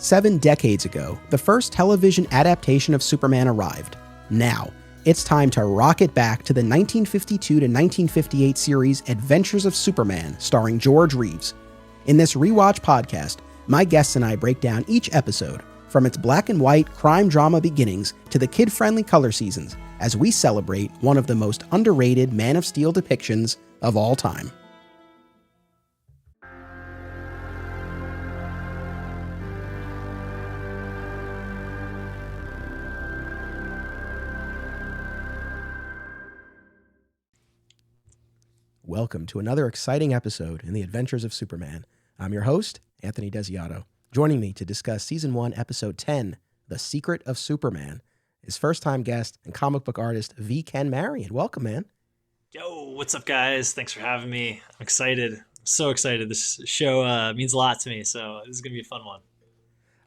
7 decades ago, the first television adaptation of Superman arrived. Now, it's time to rocket back to the 1952 to 1958 series Adventures of Superman, starring George Reeves. In this rewatch podcast, my guests and I break down each episode, from its black and white crime drama beginnings to the kid-friendly color seasons, as we celebrate one of the most underrated Man of Steel depictions of all time. Welcome to another exciting episode in the Adventures of Superman. I'm your host, Anthony Desiato. Joining me to discuss Season 1, Episode 10, The Secret of Superman, is first-time guest and comic book artist V Ken Marion. Welcome, man. Yo, what's up, guys? Thanks for having me. I'm excited. I'm so excited. This show means a lot to me, so this is going to be a fun one.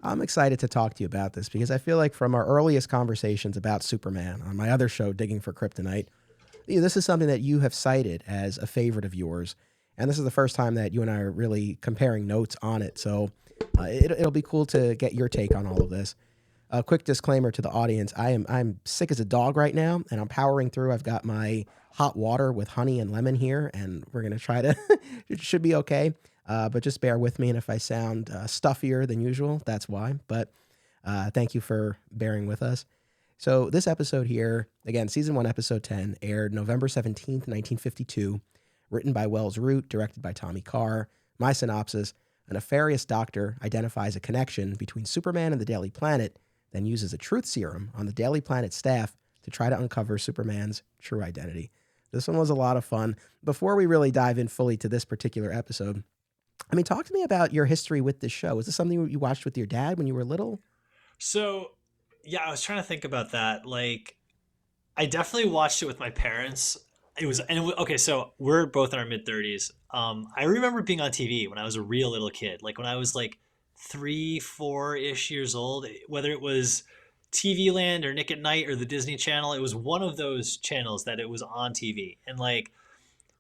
I'm excited to talk to you about this because I feel like from our earliest conversations about Superman on my other show, Digging for Kryptonite, this is something that you have cited as a favorite of yours, and this is the first time that you and I are really comparing notes on it, so it'll be cool to get your take on all of this. A quick disclaimer to the audience, I'm sick as a dog right now, and I'm powering through. I've got my hot water with honey and lemon here, and we're going to try to, it should be okay, but just bear with me, and if I sound stuffier than usual, that's why, but thank you for bearing with us. So this episode here, again, Season 1, Episode 10, aired November 17th, 1952, written by Wells Root, directed by Tommy Carr. My synopsis: a nefarious doctor identifies a connection between Superman and the Daily Planet, then uses a truth serum on the Daily Planet staff to try to uncover Superman's true identity. This one was a lot of fun. Before we really dive in fully to this particular episode, I mean, talk to me about your history with this show. Was this something you watched with your dad when you were little? So, yeah, I was trying to think about that. Like, I definitely watched it with my parents. Okay, so we're both in our mid-30s. I remember being on TV when I was a real little kid. Like, when I was like 3, 4-ish years old, whether it was TV Land or Nick at Night or the Disney Channel, it was one of those channels that it was on TV. And like,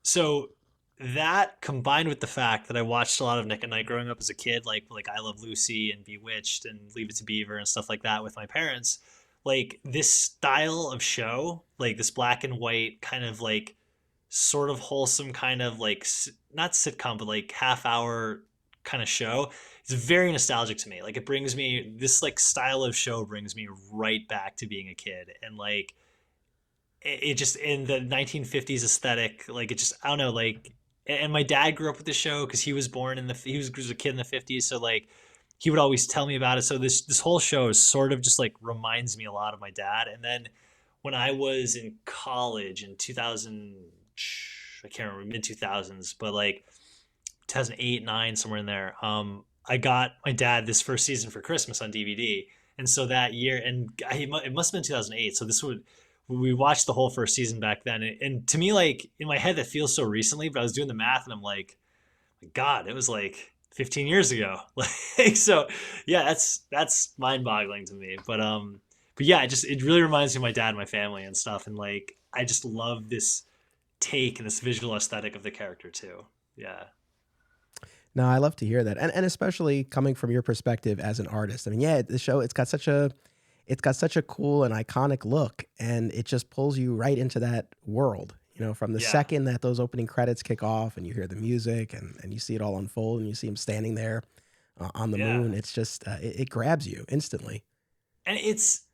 so that combined with the fact that I watched a lot of Nick at Night growing up as a kid, like I Love Lucy and Bewitched and Leave It to Beaver and stuff like that with my parents, like this style of show, like this black and white kind of like sort of wholesome kind of like not sitcom but like half hour kind of show, it's very nostalgic to me. Like it brings me, this like style of show brings me right back to being a kid, and like it just in the 1950s aesthetic, like it just, I don't know, like. And my dad grew up with the show because he was born he was a kid in the 50s, so like he would always tell me about it. So this whole show is sort of just like reminds me a lot of my dad. And then when I was in college in 2000, I can't remember, mid 2000s, but like 2008, 9, somewhere in there, I got my dad this first season for Christmas on DVD. And so that year, and it must have been 2008. So we watched the whole first season back then. And to me, like in my head, that feels so recently, but I was doing the math and I'm like, God, it was like 15 years ago. Like, so yeah, that's mind boggling to me. But yeah, it really reminds me of my dad and my family and stuff. And like, I just love this take and this visual aesthetic of the character too. Yeah. No, I love to hear that. And especially coming from your perspective as an artist. I mean, yeah, the show, it's got such a cool and iconic look, and it just pulls you right into that world, from the second that those opening credits kick off and you hear the music and you see it all unfold and you see him standing there on the moon. It's just, it grabs you instantly. And this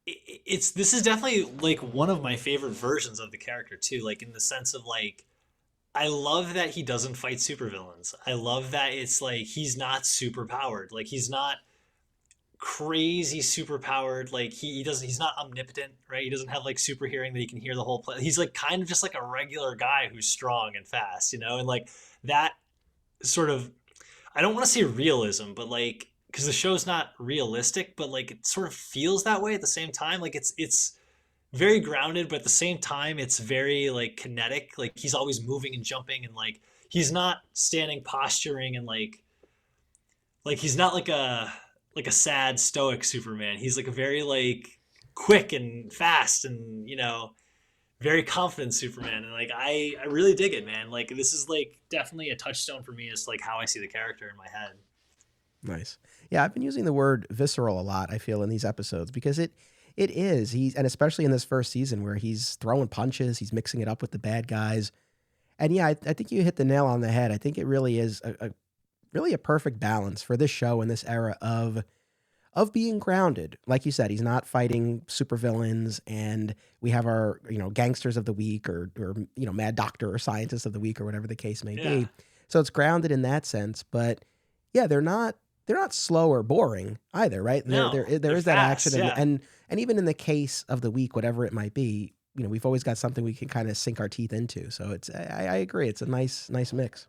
is definitely like one of my favorite versions of the character too, like in the sense of like, I love that he doesn't fight supervillains. I love that it's like, he's not super powered. Like he's not crazy super powered, like he's not omnipotent, right? He doesn't have like super hearing that he can hear the whole place. He's like kind of just like a regular guy who's strong and fast, and like that sort of, I don't want to say realism, but like, because the show's not realistic, but like it sort of feels that way at the same time. Like it's very grounded, but at the same time it's very like kinetic. Like he's always moving and jumping, and like he's not standing posturing, and like he's not like a sad stoic Superman. He's like a very like quick and fast and very confident Superman, and like I really dig it, man. Like this is like definitely a touchstone for me as like how I see the character in my head. Nice. Yeah, I've been using the word visceral a lot, I feel, in these episodes because it is. He's and especially in this first season where he's throwing punches, he's mixing it up with the bad guys. And yeah, I think you hit the nail on the head. I think it really is a really a perfect balance for this show and this era of being grounded. Like you said, he's not fighting supervillains, and we have our gangsters of the week or mad doctor or scientist of the week or whatever the case may Yeah. be. So it's grounded in that sense, but yeah, they're not slow or boring either, right? No, There they're is that action, fast. and Yeah. even in the case of the week, whatever it might be, we've always got something we can kind of sink our teeth into. So I agree, it's a nice mix.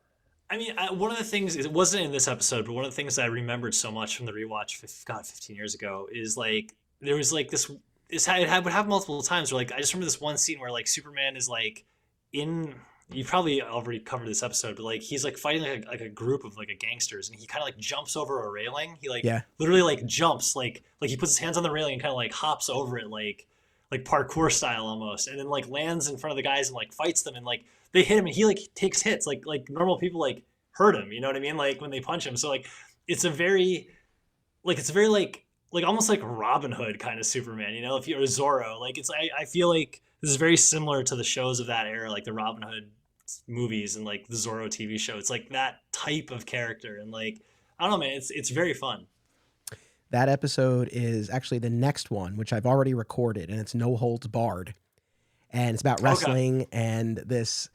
I mean, one of the things, it wasn't in this episode, but one of the things that I remembered so much from the rewatch, God, 15 years ago, is like there was like this would have multiple times where like I just remember this one scene where like Superman is like in. You probably already covered this episode, but like he's like fighting like a group of like a gangsters, and he kind of like jumps over a railing. He like Yeah, literally like jumps like he puts his hands on the railing and kind of like hops over it like parkour style almost, and then like lands in front of the guys and like fights them, and like they hit him and he like takes hits like normal people like hurt him, you know what I mean, like when they punch him. So like it's a very it's very like almost like Robin Hood kind of Superman, if you're Zorro, like I feel like this is very similar to the shows of that era, like the Robin Hood movies and like the Zorro TV show. It's like that type of character, and like I don't know, man, it's very fun. that episode is actually the next one, which I've already recorded, and it's No Holds Barred, and it's about Okay. wrestling and this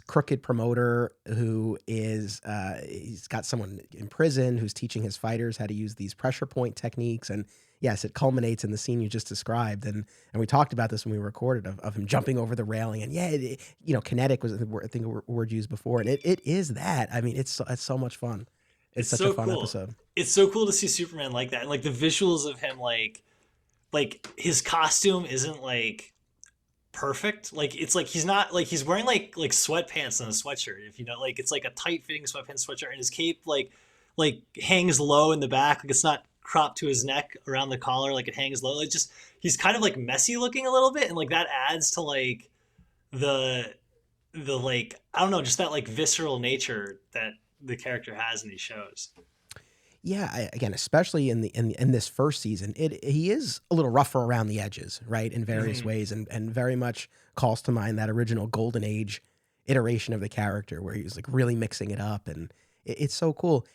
crooked promoter who is he's got someone in prison who's teaching his fighters how to use these pressure point techniques. And yes, it culminates in the scene you just described, and we talked about this when we recorded of him jumping over the railing. And yeah, kinetic was I think a word used before, and it is that. I mean, it's so much fun. It's It's such a so fun cool. episode. It's so cool to see Superman like that, and like the visuals of him, like his costume isn't like perfect. Like it's like he's not like he's wearing like sweatpants and a sweatshirt. If you know, like it's like a tight fitting sweatpants sweatshirt, and his cape like hangs low in the back. Like it's not cropped to his neck around the collar. Like it hangs low. Like just he's kind of like messy looking a little bit, and like that adds to like the like I don't know, just that like visceral nature that the character has in these shows. Yeah, again, especially in this first season, he is a little rougher around the edges, right, in various Hmm. ways, and very much calls to mind that original Golden Age iteration of the character where he was like really mixing it up, and it's so cool.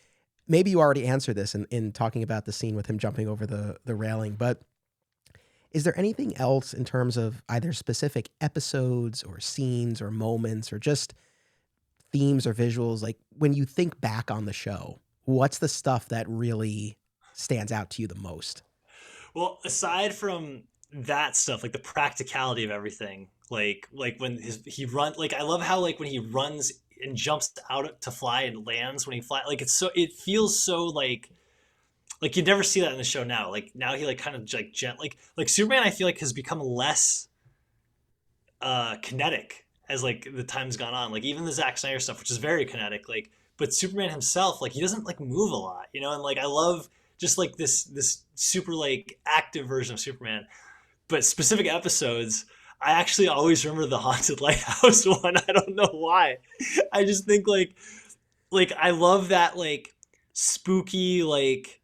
Maybe you already answered this in talking about the scene with him jumping over the railing, but is there anything else in terms of either specific episodes or scenes or moments or just themes or visuals, like when you think back on the show, what's the stuff that really stands out to you the most? Well, aside from that stuff, like the practicality of everything, like when he run, like I love how like when he runs and jumps out to fly and lands when he fly, like it feels so like you never see that in the show now. Like now he like kind of like like Superman, I feel like has become less kinetic as like the time's gone on. Like even the Zack Snyder stuff, which is very kinetic, like but Superman himself, like he doesn't like move a lot, and like I love just like this super like active version of Superman. But specific episodes, I actually always remember the haunted lighthouse one. I don't know why. I just think like I love that like spooky like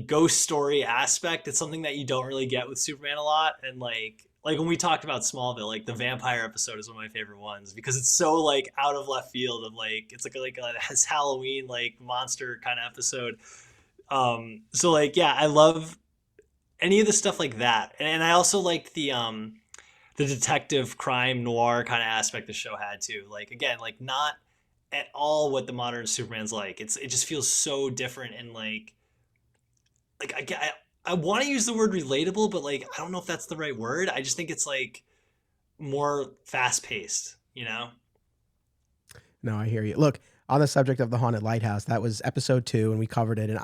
ghost story aspect. It's something that you don't really get with Superman a lot, and like when we talked about Smallville, like the vampire episode is one of my favorite ones because it's so like out of left field of like it's like a Halloween like monster kind of episode. So like yeah, I love any of the stuff like that, and I also like the detective crime noir kind of aspect the show had too. Like again, like not at all what the modern Superman's like. It just feels so different, and like I want to use the word relatable, but like I don't know if that's the right word. I just think it's like more fast paced. No, I hear you. Look, on the subject of the haunted lighthouse, that was episode 2, and we covered it, and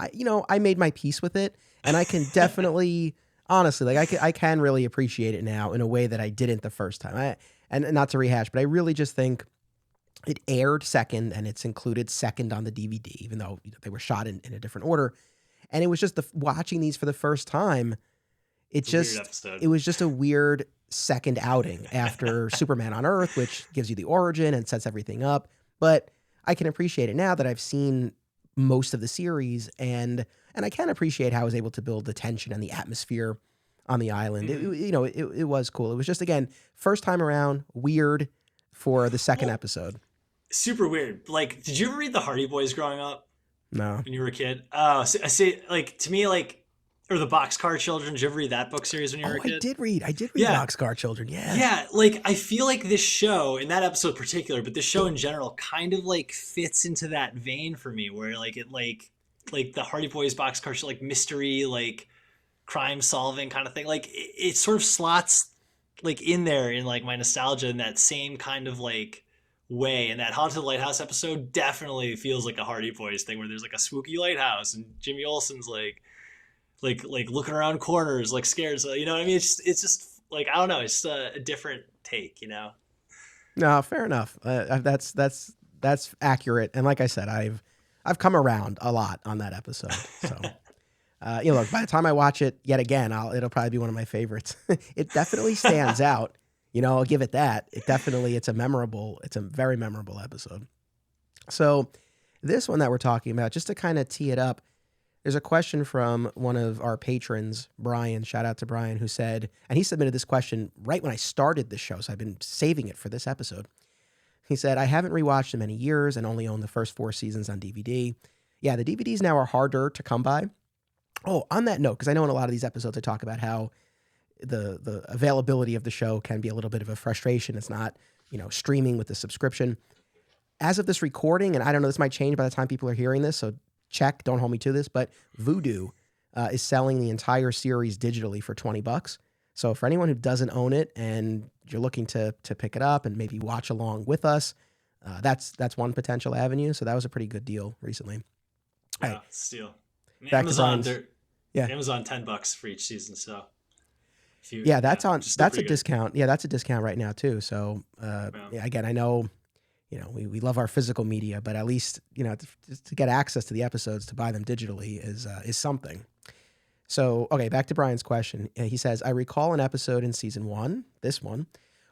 I made my peace with it, and I can definitely, honestly, like I can really appreciate it now in a way that I didn't the first time. And not to rehash, but I really just think it aired second, and it's included second on the DVD, even though they were shot in a different order. And it was just watching these for the first time. It It's a weird just episode. it was just a weird second outing after Superman on Earth, which gives you the origin and sets everything up. But I can appreciate it now that I've seen most of the series, and I can appreciate how I was able to build the tension and the atmosphere on the island. Hmm. It was cool. It was just, again, first time around, weird for the second Well, episode. super weird. Like, did you ever read the Hardy Boys growing up No. when you were a kid? Oh, so, I say, like, to me, like, or the Boxcar Children. Did you ever read that book series when you were Oh, a kid? I did read Yeah. Boxcar Children. Yeah. Yeah, like I feel like this show, in that episode in particular, but this show in general kind of like fits into that vein for me where like it like the Hardy Boys boxcar show, like mystery, like crime solving kind of thing. Like it sort of slots like in there in like my nostalgia in that same kind of like way. And that Haunted Lighthouse episode definitely feels like a Hardy Boys thing where there's like a spooky lighthouse and Jimmy Olsen's like looking around corners like scared. So you know what I mean? It's just like I don't know. It's just a different take, you know. No, fair enough. That's accurate. And like I said, I've come around a lot on that episode. So, look, by the time I watch it yet again, it'll probably be one of my favorites. It definitely stands out. I'll give it that. It's a very memorable episode. So this one that we're talking about, just to kind of tee it up, there's a question from one of our patrons, Brian. Shout out to Brian, who said, and he submitted this question right when I started the show, so I've been saving it for this episode. He said, I haven't rewatched in many years and only own the first 4 seasons on DVD. Yeah, the DVDs now are harder to come by. Oh, on that note, because I know in a lot of these episodes I talk about how the availability of the show can be a little bit of a frustration. It's not, streaming with the subscription. As of this recording, and I don't know, this might change by the time people are hearing this, so check, don't hold me to this, but Vudu is selling the entire series digitally for $20. So for anyone who doesn't own it and you're looking to pick it up and maybe watch along with us, that's one potential avenue. So that was a pretty good deal recently. Yeah, All right, steal. Amazon, yeah, Amazon $10 for each season. So if you, yeah, that's a good. discount. Yeah, that's a discount right now too. So yeah, again, I know. We love our physical media, but at least, to get access to the episodes, to buy them digitally is something. So, okay, back to Brian's question. He says, I recall an episode in season 1, this one,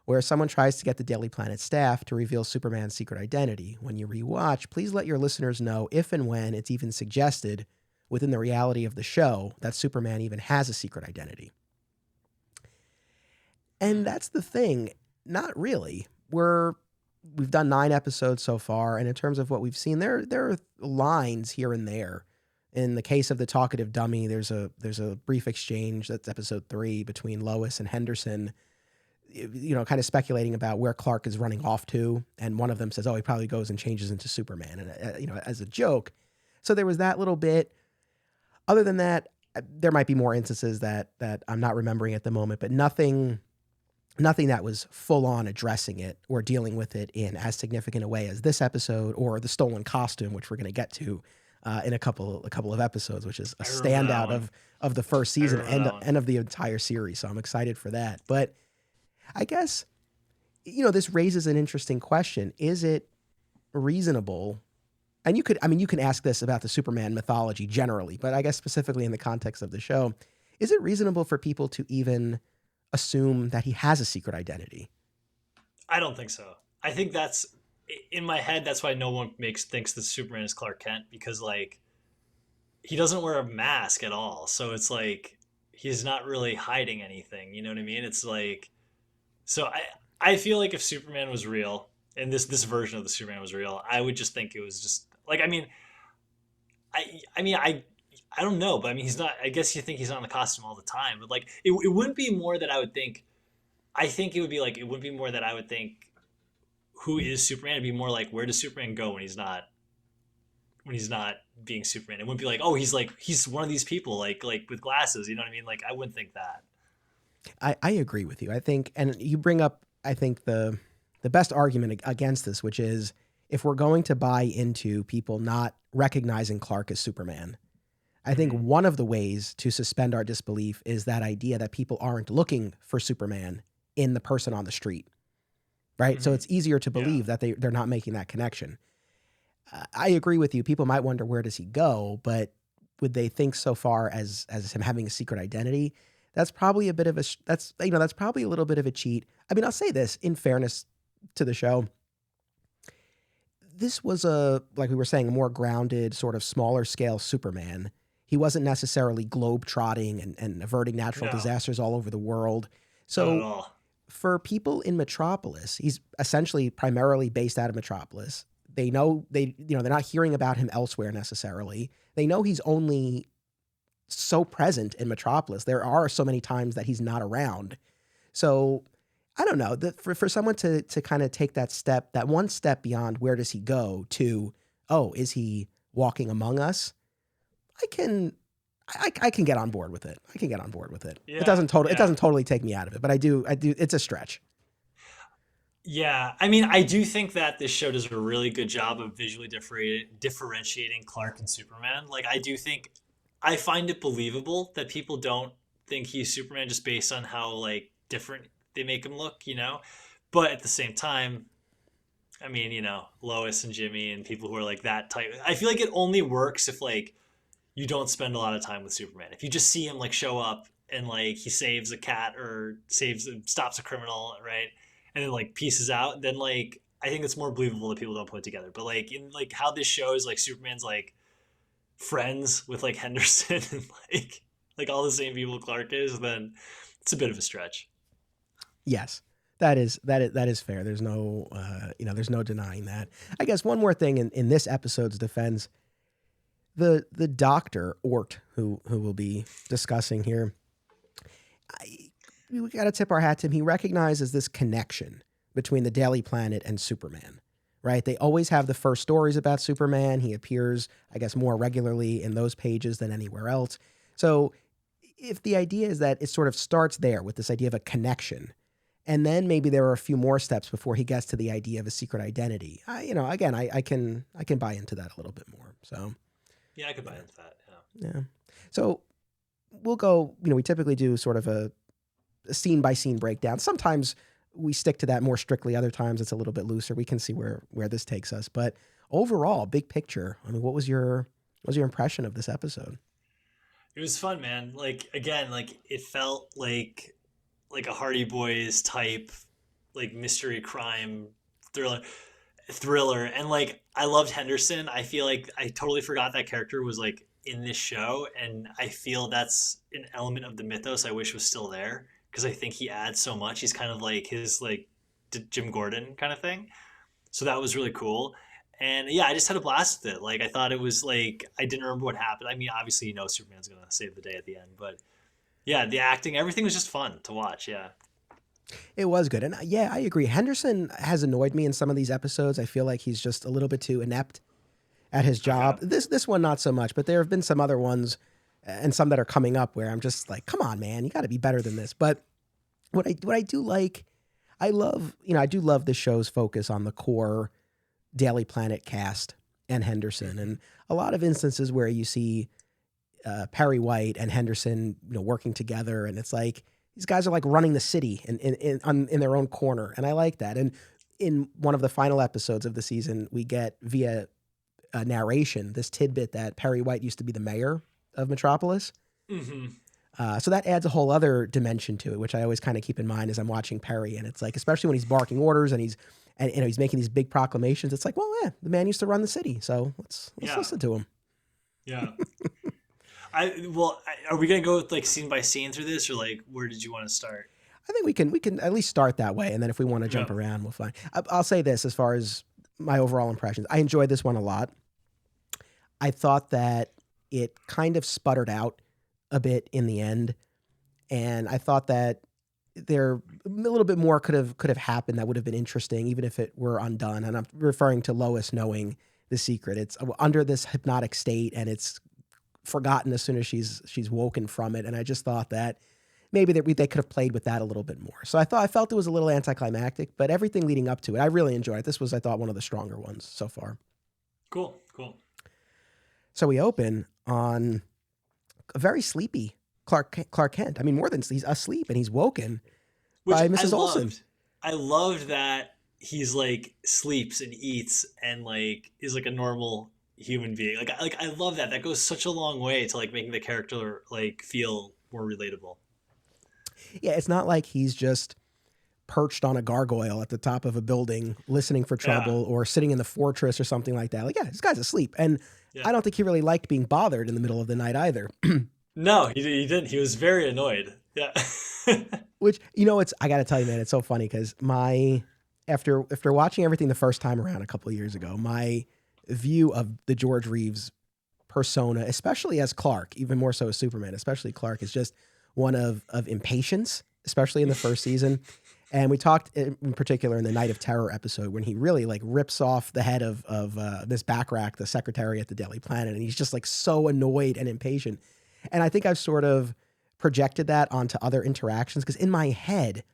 where someone tries to get the Daily Planet staff to reveal Superman's secret identity. When you rewatch, please let your listeners know if and when it's even suggested within the reality of the show that Superman even has a secret identity. And that's the thing. Not really. We've done 9 episodes so far, and in terms of what we've seen, there are lines here and there. In the case of the talkative dummy, there's a brief exchange, that's episode 3, between Lois and Henderson, kind of speculating about where Clark is running off to, and one of them says, "Oh, he probably goes and changes into Superman," and as a joke. So there was that little bit. Other than that, there might be more instances that I'm not remembering at the moment, but nothing that was full on addressing it or dealing with it in as significant a way as this episode or the stolen costume, which we're going to get to in a couple of episodes, which is a standout of the first season and of the entire series. So I'm excited for that. But I guess, this raises an interesting question. Is it reasonable? And you can ask this about the Superman mythology generally, but I guess specifically in the context of the show, is it reasonable for people to even assume that he has a secret identity? I don't think so. I think that's in my head. That's why no one thinks that Superman is Clark Kent, because like he doesn't wear a mask at all. So it's like he's not really hiding anything. You know what I mean? It's like, so I feel like if Superman was real and this version of the Superman was real, I would just think it was just like, I don't know, but I mean, he's not. I guess you think he's not in the costume all the time, but like, it wouldn't be more that I would think. I think it would be like it wouldn't be more that I would think, who is Superman? It'd be more like, where does Superman go when he's not being Superman? It wouldn't be like, oh, he's one of these people like with glasses. You know what I mean? Like, I wouldn't think that. I agree with you. I think, and you bring up, I think the best argument against this, which is if we're going to buy into people not recognizing Clark as Superman, I think one of the ways to suspend our disbelief is that idea that people aren't looking for Superman in the person on the street, right? Mm-hmm. So it's easier to believe that they're not making that connection. I agree with you. People might wonder, where does he go? But would they think so far as him having a secret identity? That's probably a bit of that's probably a little bit of a cheat. I mean, I'll say this in fairness to the show. this was like we were saying, a more grounded, sort of smaller scale Superman. He wasn't necessarily globe trotting and averting natural No, disasters all over the world. not at So all. for people in Metropolis, he's essentially primarily based out of Metropolis. They know they're not hearing about him elsewhere necessarily. They know he's only so present in Metropolis. There are so many times that he's not around. So I don't know that for someone to kind of take that step, that one step beyond where does he go to, oh, is he walking among us? I can I can get on board with it. I can get on board with it. Yeah, It yeah. doesn't totally take me out of it, but I do it's a stretch. Yeah, I mean, I do think that this show does a really good job of visually differentiating Clark and Superman. Like, I do think I find it believable that people don't think he's Superman just based on how like different they make him look, you know. But at the same time, I mean, Lois and Jimmy and people who are like that type. I feel like it only works if like you don't spend a lot of time with Superman. If you just see him like show up and like he saves a cat or stops a criminal, right? And then like pieces out, then like I think it's more believable that people don't put it together. But like in like how this shows like Superman's like friends with like Henderson and like all the same people Clark is, then it's a bit of a stretch. Yes. That is fair. There's no there's no denying that. I guess one more thing in this episode's defense, the doctor Ort, who we'll be discussing here, we got to tip our hat to him. He recognizes this connection between the Daily Planet and Superman, right? They always have the first stories about Superman. He appears, I guess, more regularly in those pages than anywhere else. So if the idea is that it sort of starts there with this idea of a connection, and then maybe there are a few more steps before he gets to the idea of a secret identity. I can buy into that a little bit more. So Yeah, I could buy yeah, into that. Yeah. yeah. So we'll go. We typically do sort of a scene by scene breakdown. Sometimes we stick to that more strictly. Other times it's a little bit looser. We can see where this takes us. But overall, big picture. I mean, what was your impression of this episode? It was fun, man. Like again, like it felt like a Hardy Boys type like mystery crime thriller and like I loved Henderson. I feel like I totally forgot that character was like in this show and I feel that's an element of the mythos I wish was still there because I think he adds so much. He's kind of like his like Jim Gordon kind of thing. So that was really cool. And yeah, I just had a blast with it. Like I thought it was like I didn't remember what happened. I mean, obviously Superman's going to save the day at the end, but yeah, the acting, everything was just fun to watch. Yeah. It was good. And yeah, I agree. Henderson has annoyed me in some of these episodes. I feel like he's just a little bit too inept at his Okay. job. This one not so much, but there have been some other ones and some that are coming up where I'm just like, come on, man, you got to be better than this. But what I do like, I do love the show's focus on the core Daily Planet cast and Henderson, and a lot of instances where you see Perry White and Henderson, working together, and it's like these guys are like running the city in their own corner, and I like that. And in one of the final episodes of the season, we get via narration this tidbit that Perry White used to be the mayor of Metropolis. Hmm. So that adds a whole other dimension to it, which I always kind of keep in mind as I'm watching Perry. And it's like, especially when he's barking orders and he's making these big proclamations. It's like, well, yeah, the man used to run the city, so let's Yeah. listen to him. Yeah. Are we gonna go with like scene by scene through this, or like where did you want to start? I think we can at least start that way, and then if we want to Yeah. jump around, we'll find. I'll say this as far as my overall impressions. I enjoyed this one a lot. I thought that it kind of sputtered out a bit in the end, and I thought that there a little bit more could have happened that would have been interesting, even if it were undone. And I'm referring to Lois knowing the secret. It's under this hypnotic state, and it's forgotten as soon as she's woken from it. And I just thought that maybe they could have played with that a little bit more. So I felt it was a little anticlimactic, but everything leading up to it, I really enjoyed. This was, I thought, one of the stronger ones so far. Cool. Cool. So we open on a very sleepy Clark Kent. I mean, more than he's asleep, and he's woken Which by I Mrs. Olsen. loved. I loved that he's like sleeps and eats and like is like a normal human being. Like I love that. That goes such a long way to like making the character like feel more relatable. Yeah, it's not like he's just perched on a gargoyle at the top of a building listening for trouble, or sitting in the fortress or something like that. Like, yeah, this guy's asleep. And I don't think he really liked being bothered in the middle of the night either. No, he didn't. He was very annoyed. Yeah. Which, I got to tell you, man, it's so funny because after watching everything the first time around a couple of years ago, my view of the George Reeves persona, especially as Clark, even more so as Superman, especially Clark, is just one of impatience, especially in the first season. And we talked in particular in the Night of Terror episode when he really like rips off the head of Miss Backrack, the secretary at the Daily Planet, and he's just like so annoyed and impatient. And I think I've sort of projected that onto other interactions because in my head,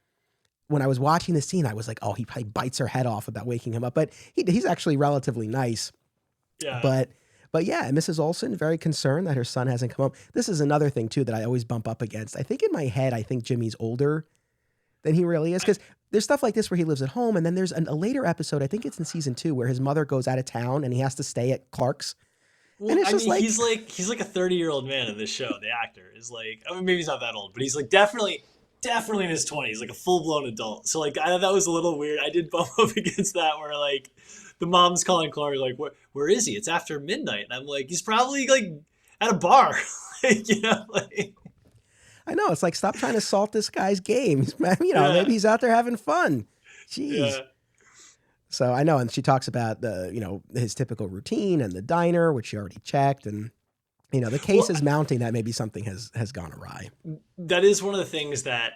when I was watching the scene, I was like, oh, he probably bites her head off about waking him up. But he's actually relatively nice. Yeah. But yeah, Mrs. Olsen, very concerned that her son hasn't come home. This is another thing, too, that I always bump up against. I think in my head, I think Jimmy's older than he really is. Because there's stuff like this where he lives at home. And then there's a later episode, I think it's in season 2, where his mother goes out of town and he has to stay at Clark's. Well, and it's just he's like a 30-year-old man in this show. The actor is like, I mean, maybe he's not that old, but he's like definitely in his 20s, like a full-blown adult. So like, I thought that was a little weird. I did bump up against that where like the mom's calling Clark like, where is he? It's after midnight. And I'm like, he's probably like at a bar. Like, I know. It's like, stop trying to salt this guy's game. Maybe he's out there having fun. Jeez. Yeah. So I know. And she talks about his typical routine and the diner, which she already checked. And, the case is mounting that maybe something has gone awry. That is one of the things that,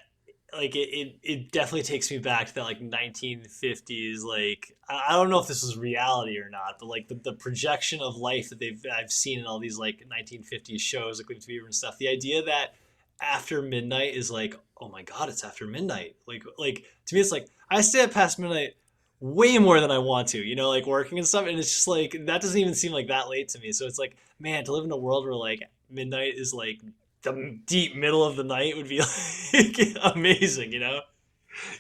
like, it definitely takes me back to that, like, 1950s, like, I don't know if this was reality or not, but, like, the projection of life that I've seen in all these, like, 1950s shows, like Leave It to Beaver and stuff, the idea that after midnight is like, oh my God, it's after midnight. Like, to me, it's like, I stay up past midnight way more than I want to, like working and stuff. And it's just like, that doesn't even seem like that late to me. So it's like, man, to live in a world where like midnight is like the deep middle of the night would be like amazing,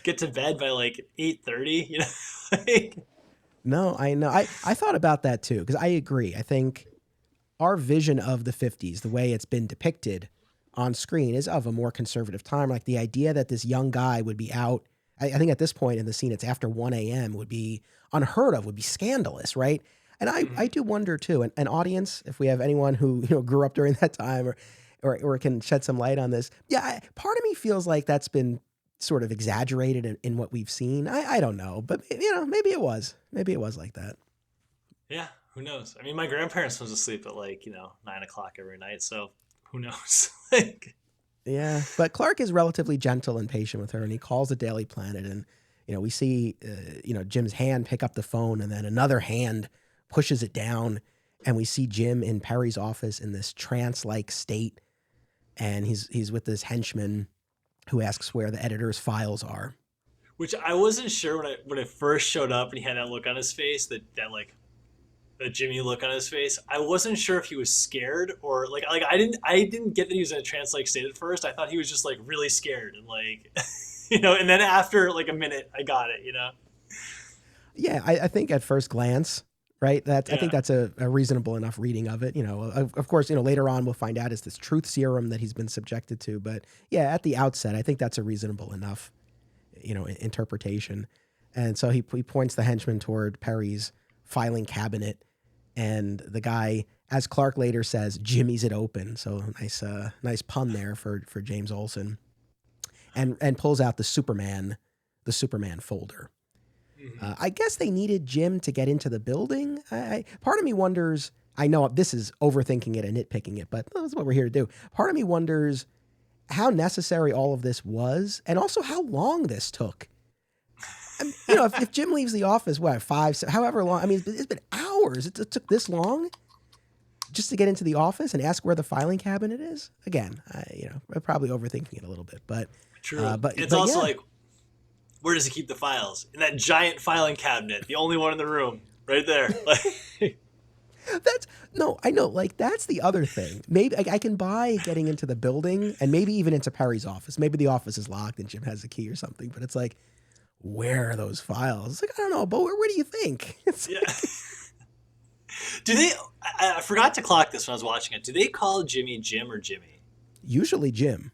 get to bed by like 8:30, No, I know. I thought about that too. Cause I agree. I think our vision of the 50s, the way it's been depicted on screen, is of a more conservative time. Like the idea that this young guy would be out, I think at this point in the scene, it's after 1 a.m. would be unheard of, would be scandalous, right? And I do wonder too, an audience, if we have anyone who grew up during that time or can shed some light on this. Yeah, part of me feels like that's been sort of exaggerated in what we've seen. I don't know, but maybe it was like that. Yeah, who knows? I mean, my grandparents was asleep at like 9 o'clock every night, so who knows? Like. Yeah, but Clark is relatively gentle and patient with her, and he calls the Daily Planet, and we see Jim's hand pick up the phone, and then another hand pushes it down, and we see Jim in Perry's office in this trance-like state, and he's with this henchman who asks where the editor's files are. Which I wasn't sure when it first showed up, and he had that look on his face, that like the Jimmy look on his face. I wasn't sure if he was scared or like I didn't get that he was in a trance-like state at first. I thought he was just like really scared and like and then after like a minute I got it, Yeah, I think at first glance, right? I think that's a reasonable enough reading of it. Of course, later on we'll find out it's this truth serum that he's been subjected to. But yeah, at the outset, I think that's a reasonable enough, interpretation. And so he points the henchman toward Perry's filing cabinet. And the guy, as Clark later says, jimmies it open. So nice pun there for James Olsen, and pulls out the Superman folder. Mm-hmm. I guess they needed Jim to get into the building. Part of me wonders. I know this is overthinking it and nitpicking it, but that's what we're here to do. Part of me wonders how necessary all of this was, and also how long this took. If Jim leaves the office, however long, I mean, it's been hours. It took this long just to get into the office and ask where the filing cabinet is. Again, I'm probably overthinking it a little bit, but true. But it's also like, where does he keep the files? In that giant filing cabinet, the only one in the room, right there. I know. Like, that's the other thing. Maybe I can buy getting into the building and maybe even into Perry's office. Maybe the office is locked and Jim has the key or something, but it's like, where are those files? It's like, I don't know, but where do you think? Do they, I forgot to clock this when I was watching it. Do they call Jimmy Jim or Jimmy? Usually Jim.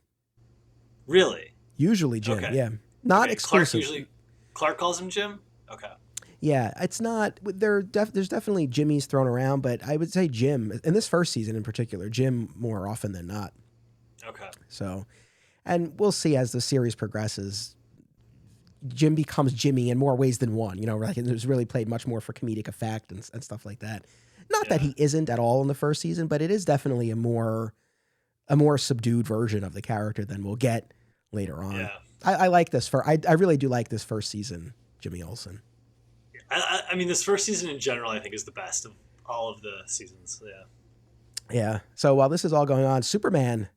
Really? Usually Jim, okay. Yeah. Not Okay, Clark exclusive. usually Clark calls him Jim. Okay. Yeah, it's not. There's definitely Jimmy's thrown around, but I would say Jim in this first season in particular, Jim more often than not. Okay. So, and we'll see as the series progresses. Jim becomes Jimmy in more ways than one. Like it was really played much more for comedic effect and stuff like that. Not that Yeah. he isn't at all in the first season, but it is definitely a more subdued version of the character than we'll get later on. Yeah. I like this I really do like this first season, Jimmy Olsen. I mean, this first season in general, I think, is the best of all of the seasons. Yeah. Yeah. So while this is all going on, Superman,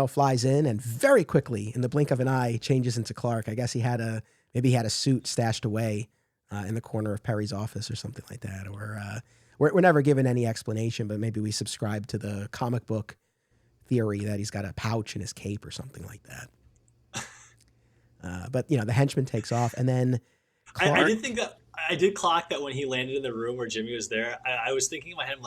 flies in and very quickly, in the blink of an eye, changes into Clark. I guess maybe he had a suit stashed away in the corner of Perry's office or something like that. Or we're never given any explanation, but maybe we subscribe to the comic book theory that he's got a pouch in his cape or something like that. But the henchman takes off, and then Clark, I did think that I did clock that when he landed in the room where Jimmy was there. I was thinking in my head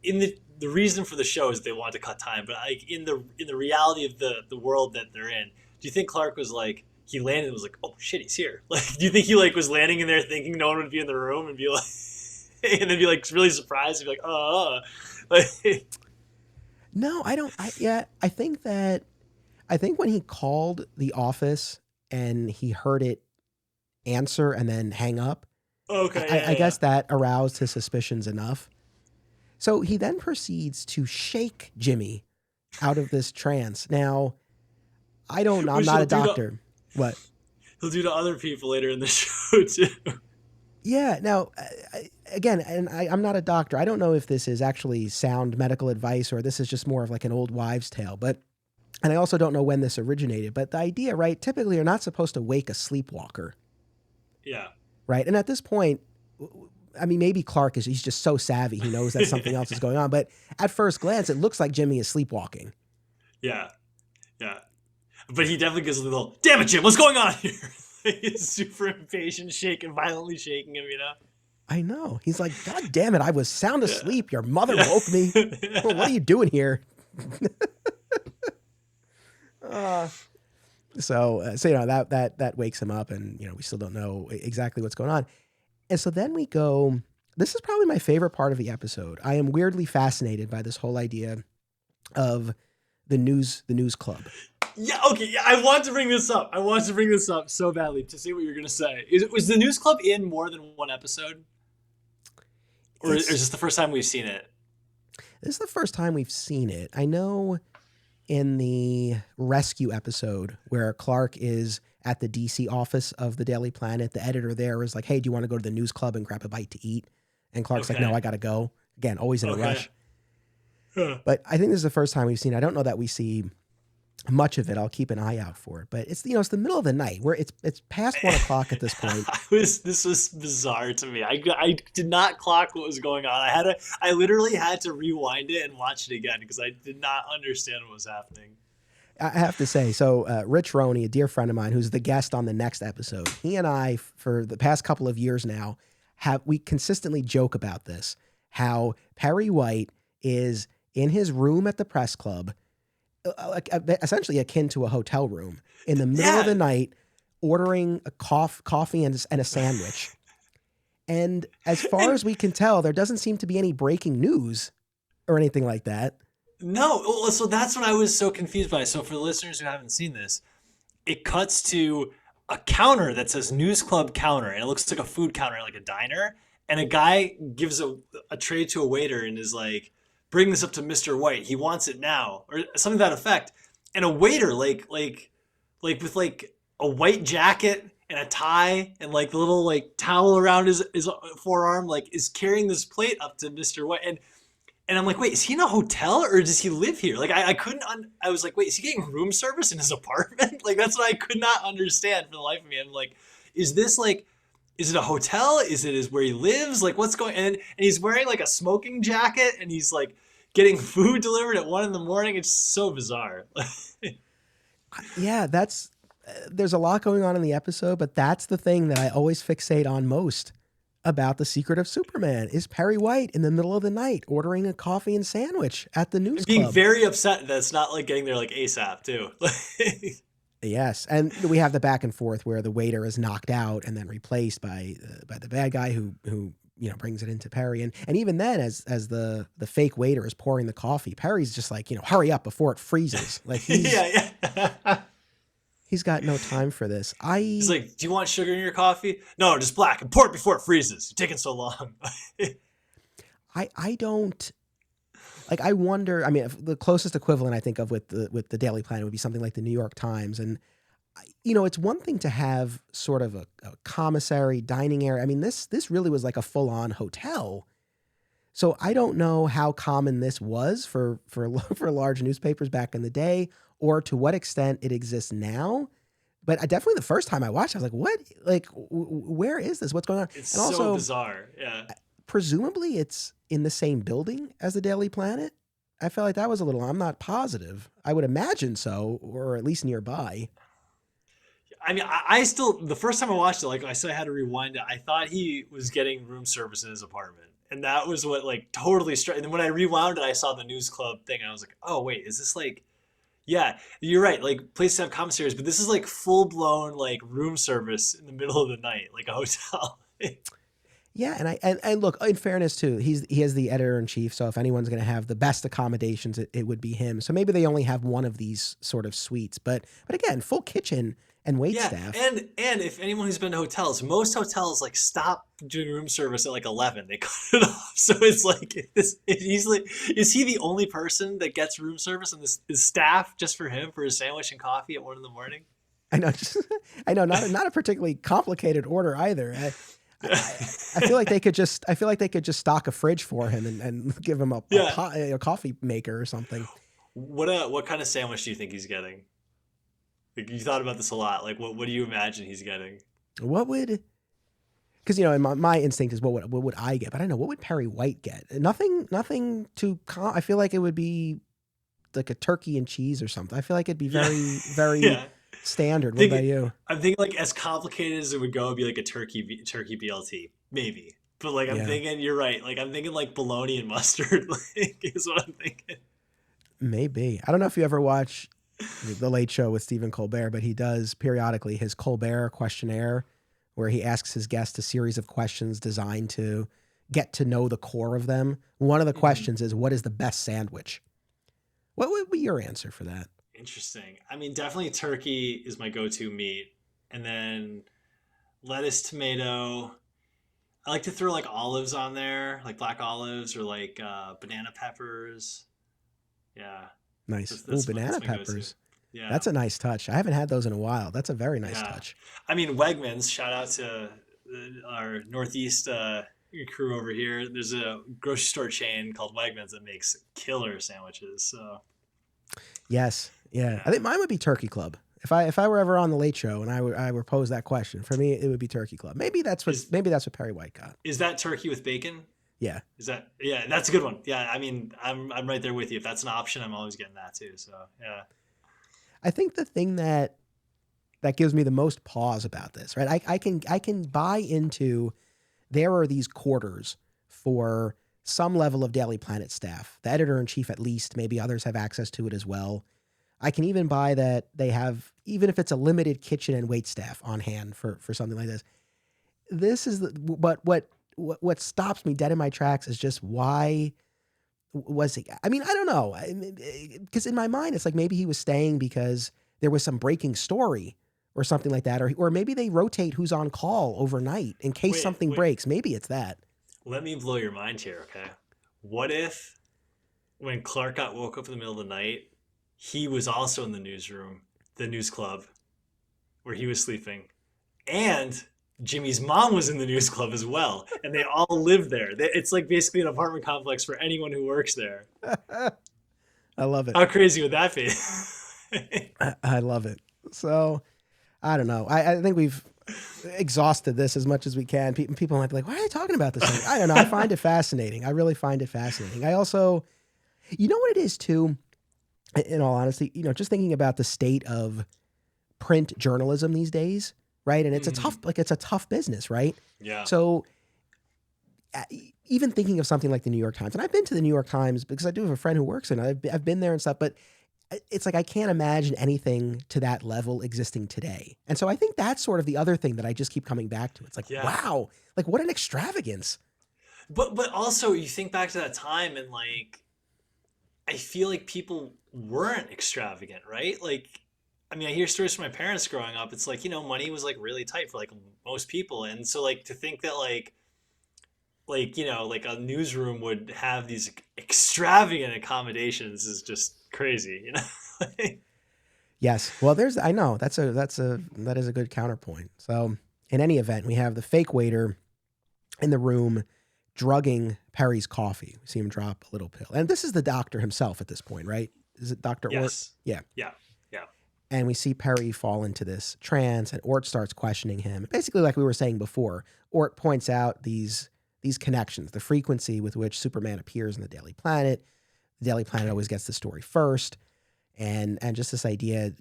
in the reason for the show is they wanted to cut time, but in the reality of the world that they're in, do you think Clark was like he landed and was like, oh shit, he's here? Like, do you think he was landing in there thinking no one would be in the room and be like, and then be like really surprised and be like, like. No, I don't. I think when he called the office and he heard it answer and then hang up, Okay. I guess that aroused his suspicions enough. So he then proceeds to shake Jimmy out of this trance. Now, I don't know. I'm not a doctor. What? He'll do to other people later in the show, too. Yeah. Now, again, and I'm not a doctor. I don't know if this is actually sound medical advice or this is just more of like an old wives' tale. And I also don't know when this originated. But the idea, right? Typically, you're not supposed to wake a sleepwalker. Yeah. Right. And at this point, I mean, maybe Clark he's just so savvy. He knows that something else is going on. But at first glance, it looks like Jimmy is sleepwalking. Yeah. Yeah. But he definitely gives a little, damn it, Jim, what's going on here? He's super impatient, violently shaking him, I know. He's like, God damn it. I was sound asleep. Your mother woke me. Well, what are you doing here? So that wakes him up, and we still don't know exactly what's going on. And so then we go. This is probably my favorite part of the episode. I am weirdly fascinated by this whole idea of the news club. Yeah. Okay. Yeah. I want to bring this up. So badly to see what you're gonna say. Was the news club in more than one episode, or is this the first time we've seen it? This is the first time we've seen it. I know. In the rescue episode where Clark is at the DC office of the Daily Planet, the editor there is like, hey, do you want to go to the news club and grab a bite to eat? And Clark's like, no, I got to go. Again, always in a rush. But I think this is the first time we've seen it. I don't know that we see much of it. I'll keep an eye out for it. But it's it's the middle of the night where it's past 1 o'clock at this point. This was bizarre to me. I did not clock what was going on. I literally had to rewind it and watch it again because I did not understand what was happening. I have to say, so Rich Roney, a dear friend of mine who's the guest on the next episode, he and I, for the past couple of years now, we consistently joke about this, how Perry White is in his room at the press club, essentially akin to a hotel room, in the middle of the night, ordering a coffee and a sandwich. And as far as we can tell, there doesn't seem to be any breaking news or anything like that. No, so that's what I was so confused by. So for the listeners who haven't seen this, it cuts to a counter that says News Club counter, and it looks like a food counter, like a diner. And a guy gives a tray to a waiter and is like, bring this up to Mr. White. He wants it now, or something to that effect. And a waiter, like with like a white jacket and a tie and like the little like towel around his forearm, like is carrying this plate up to Mr. White. And I'm like, wait, is he in a hotel or does he live here? Like I couldn't. I was like, wait, is he getting room service in his apartment? Like that's what I could not understand for the life of me. I'm like, is this like? Is it a hotel? Is it where he lives? Like what's going on? And he's wearing like a smoking jacket and he's like getting food delivered at 1 a.m. It's so bizarre. Yeah, there's a lot going on in the episode, but that's the thing that I always fixate on most about The Secret of Superman is Perry White in the middle of the night ordering a coffee and sandwich at the news club. Being very upset that it's not like getting there like ASAP too. Yes, and we have the back and forth where the waiter is knocked out and then replaced by the bad guy who brings it into Perry, and even then, as the fake waiter is pouring the coffee, Perry's just like, hurry up before it freezes. Like Yeah, yeah. he's got no time for this. He's like, do you want sugar in your coffee? No, just black, and pour it before it freezes. You're taking so long. I don't. Like, I wonder. I mean, the closest equivalent I think of with the Daily Planet would be something like the New York Times, and it's one thing to have sort of a commissary dining area. I mean, this really was like a full on hotel. So I don't know how common this was for large newspapers back in the day, or to what extent it exists now. But definitely the first time I watched, I was like, "What? Like, where is this? What's going on?" It's And so also, bizarre. Yeah. presumably it's in the same building as the Daily Planet. I felt like that was a little, I'm not positive. I would imagine so, or at least nearby. I mean, I still, the first time I watched it, like I said, I had to rewind it. I thought he was getting room service in his apartment. And that was what like totally struck. And then when I rewound it, I saw the news club thing. And I was like, oh, wait, is this like, yeah, you're right. Like places have commissaries, but this is like full blown like room service in the middle of the night, like a hotel. Yeah, and look, in fairness too, he is the editor in chief. So if anyone's going to have the best accommodations, it would be him. So maybe they only have one of these sort of suites, but again, full kitchen and wait staff. And if anyone who's been to hotels, most hotels like stop doing room service at like 11. They cut it off. So it's like is he the only person that gets room service, and this is staff just for him for his sandwich and coffee at 1 a.m? I know, not a particularly complicated order either. I feel like they could just stock a fridge for him and give him a coffee maker or something. What kind of sandwich do you think he's getting? Like, you thought about this a lot. Like, what do you imagine he's getting? What would? Because my instinct is what would I get? But I don't know, what would Perry White get? Nothing too. I feel like it would be like a turkey and cheese or something. I feel like it'd be very very standard. What about you? I'm thinking like as complicated as it would go, it'd be like a turkey BLT maybe. But like I'm thinking, you're right. Like I'm thinking like bologna and mustard. Like is what I'm thinking. Maybe. I don't know if you ever watch The Late Show with Stephen Colbert, but he does periodically his Colbert questionnaire, where he asks his guests a series of questions designed to get to know the core of them. One of the questions is, what is the best sandwich? What would be your answer for that? Interesting. I mean, definitely turkey is my go-to meat. And then lettuce, tomato. I like to throw like olives on there, like black olives or like banana peppers. Yeah. Nice. Ooh, banana peppers. Yeah. That's a nice touch. I haven't had those in a while. That's a very nice touch. I mean, Wegmans, shout out to our Northeast crew over here. There's a grocery store chain called Wegmans that makes killer sandwiches. So. Yes. Yeah. I think mine would be Turkey Club. If I were ever on the Late Show and I were posed that question, for me it would be Turkey Club. Maybe that's what Perry White got. Is that turkey with bacon? Yeah. That's a good one. Yeah, I mean, I'm right there with you. If that's an option, I'm always getting that too. So yeah. I think the thing that gives me the most pause about this, right? I can buy into there are these quarters for some level of Daily Planet staff. The editor in chief, at least, maybe others have access to it as well. I can even buy that they have, even if it's a limited kitchen and wait staff on hand for something like this. This is but what stops me dead in my tracks is just why was he? I mean, I don't know, because in my mind it's like maybe he was staying because there was some breaking story or something like that, or maybe they rotate who's on call overnight in case something breaks. Maybe it's that. Let me blow your mind here, okay? What if when Clark got woke up in the middle of the night, he was also in the newsroom, the news club, where he was sleeping, and Jimmy's mom was in the news club as well, and they all live there. It's like basically an apartment complex for anyone who works there. I love it. How crazy would that be? I love it. So, I don't know. I think we've exhausted this as much as we can. People might be like, why are they talking about this thing? I don't know. I find it fascinating. I really find it fascinating. I also, you know what it is too, in all honesty, just thinking about the state of print journalism these days, right? And it's it's a tough business, right? Yeah. So even thinking of something like the New York Times, and I've been to the New York Times because I do have a friend who works in it. I've been there and stuff, but it's like I can't imagine anything to that level existing today. And so I think that's sort of the other thing that I just keep coming back to. It's like, Yeah. wow, like what an extravagance. But also you think back to that time and like I feel like people weren't extravagant, right? Like I mean, I hear stories from my parents growing up. It's like, money was like really tight for like most people. And so like to think that like a newsroom would have these extravagant accommodations is just crazy. Yes. Well, I know that is a good counterpoint. So in any event, we have the fake waiter in the room drugging Perry's coffee. We see him drop a little pill. And this is the doctor himself at this point, right? Is it Dr. Ort? Yes. Yeah. Yeah. Yeah. And we see Perry fall into this trance, and Ort starts questioning him. Basically, like we were saying before, Ort points out these connections, the frequency with which Superman appears in the Daily Planet. The Daily Planet always gets the story first. And just this idea,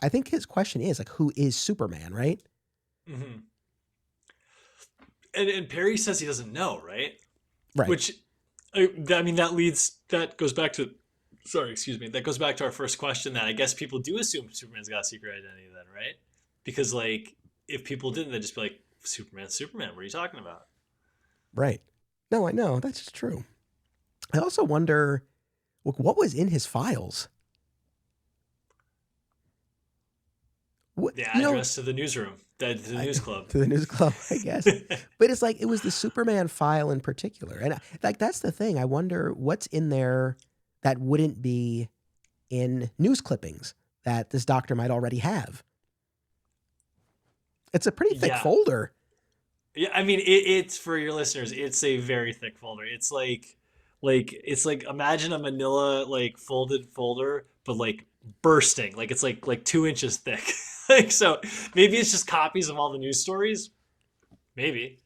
I think his question is like, who is Superman, right? Hmm. And Perry says he doesn't know, right? Right. Which, I mean, that goes back to, sorry, excuse me, that goes back to our first question that I guess people do assume Superman's got a secret identity then, right? Because like, if people didn't, they'd just be like, Superman, what are you talking about? Right. No, I know. That's just true. I also wonder, look, what was in his files? What, The address to the newsroom, to the news club. To the news club, I guess. But it's like, it was the Superman file in particular. And like, that's the thing. I wonder what's in there that wouldn't be in news clippings that this doctor might already have. It's a pretty thick folder. Yeah, I mean, it's for your listeners. It's a very thick folder. It's like imagine a Manila like folded folder, but like bursting. Like it's like 2 inches thick. Like so, maybe it's just copies of all the news stories. Maybe.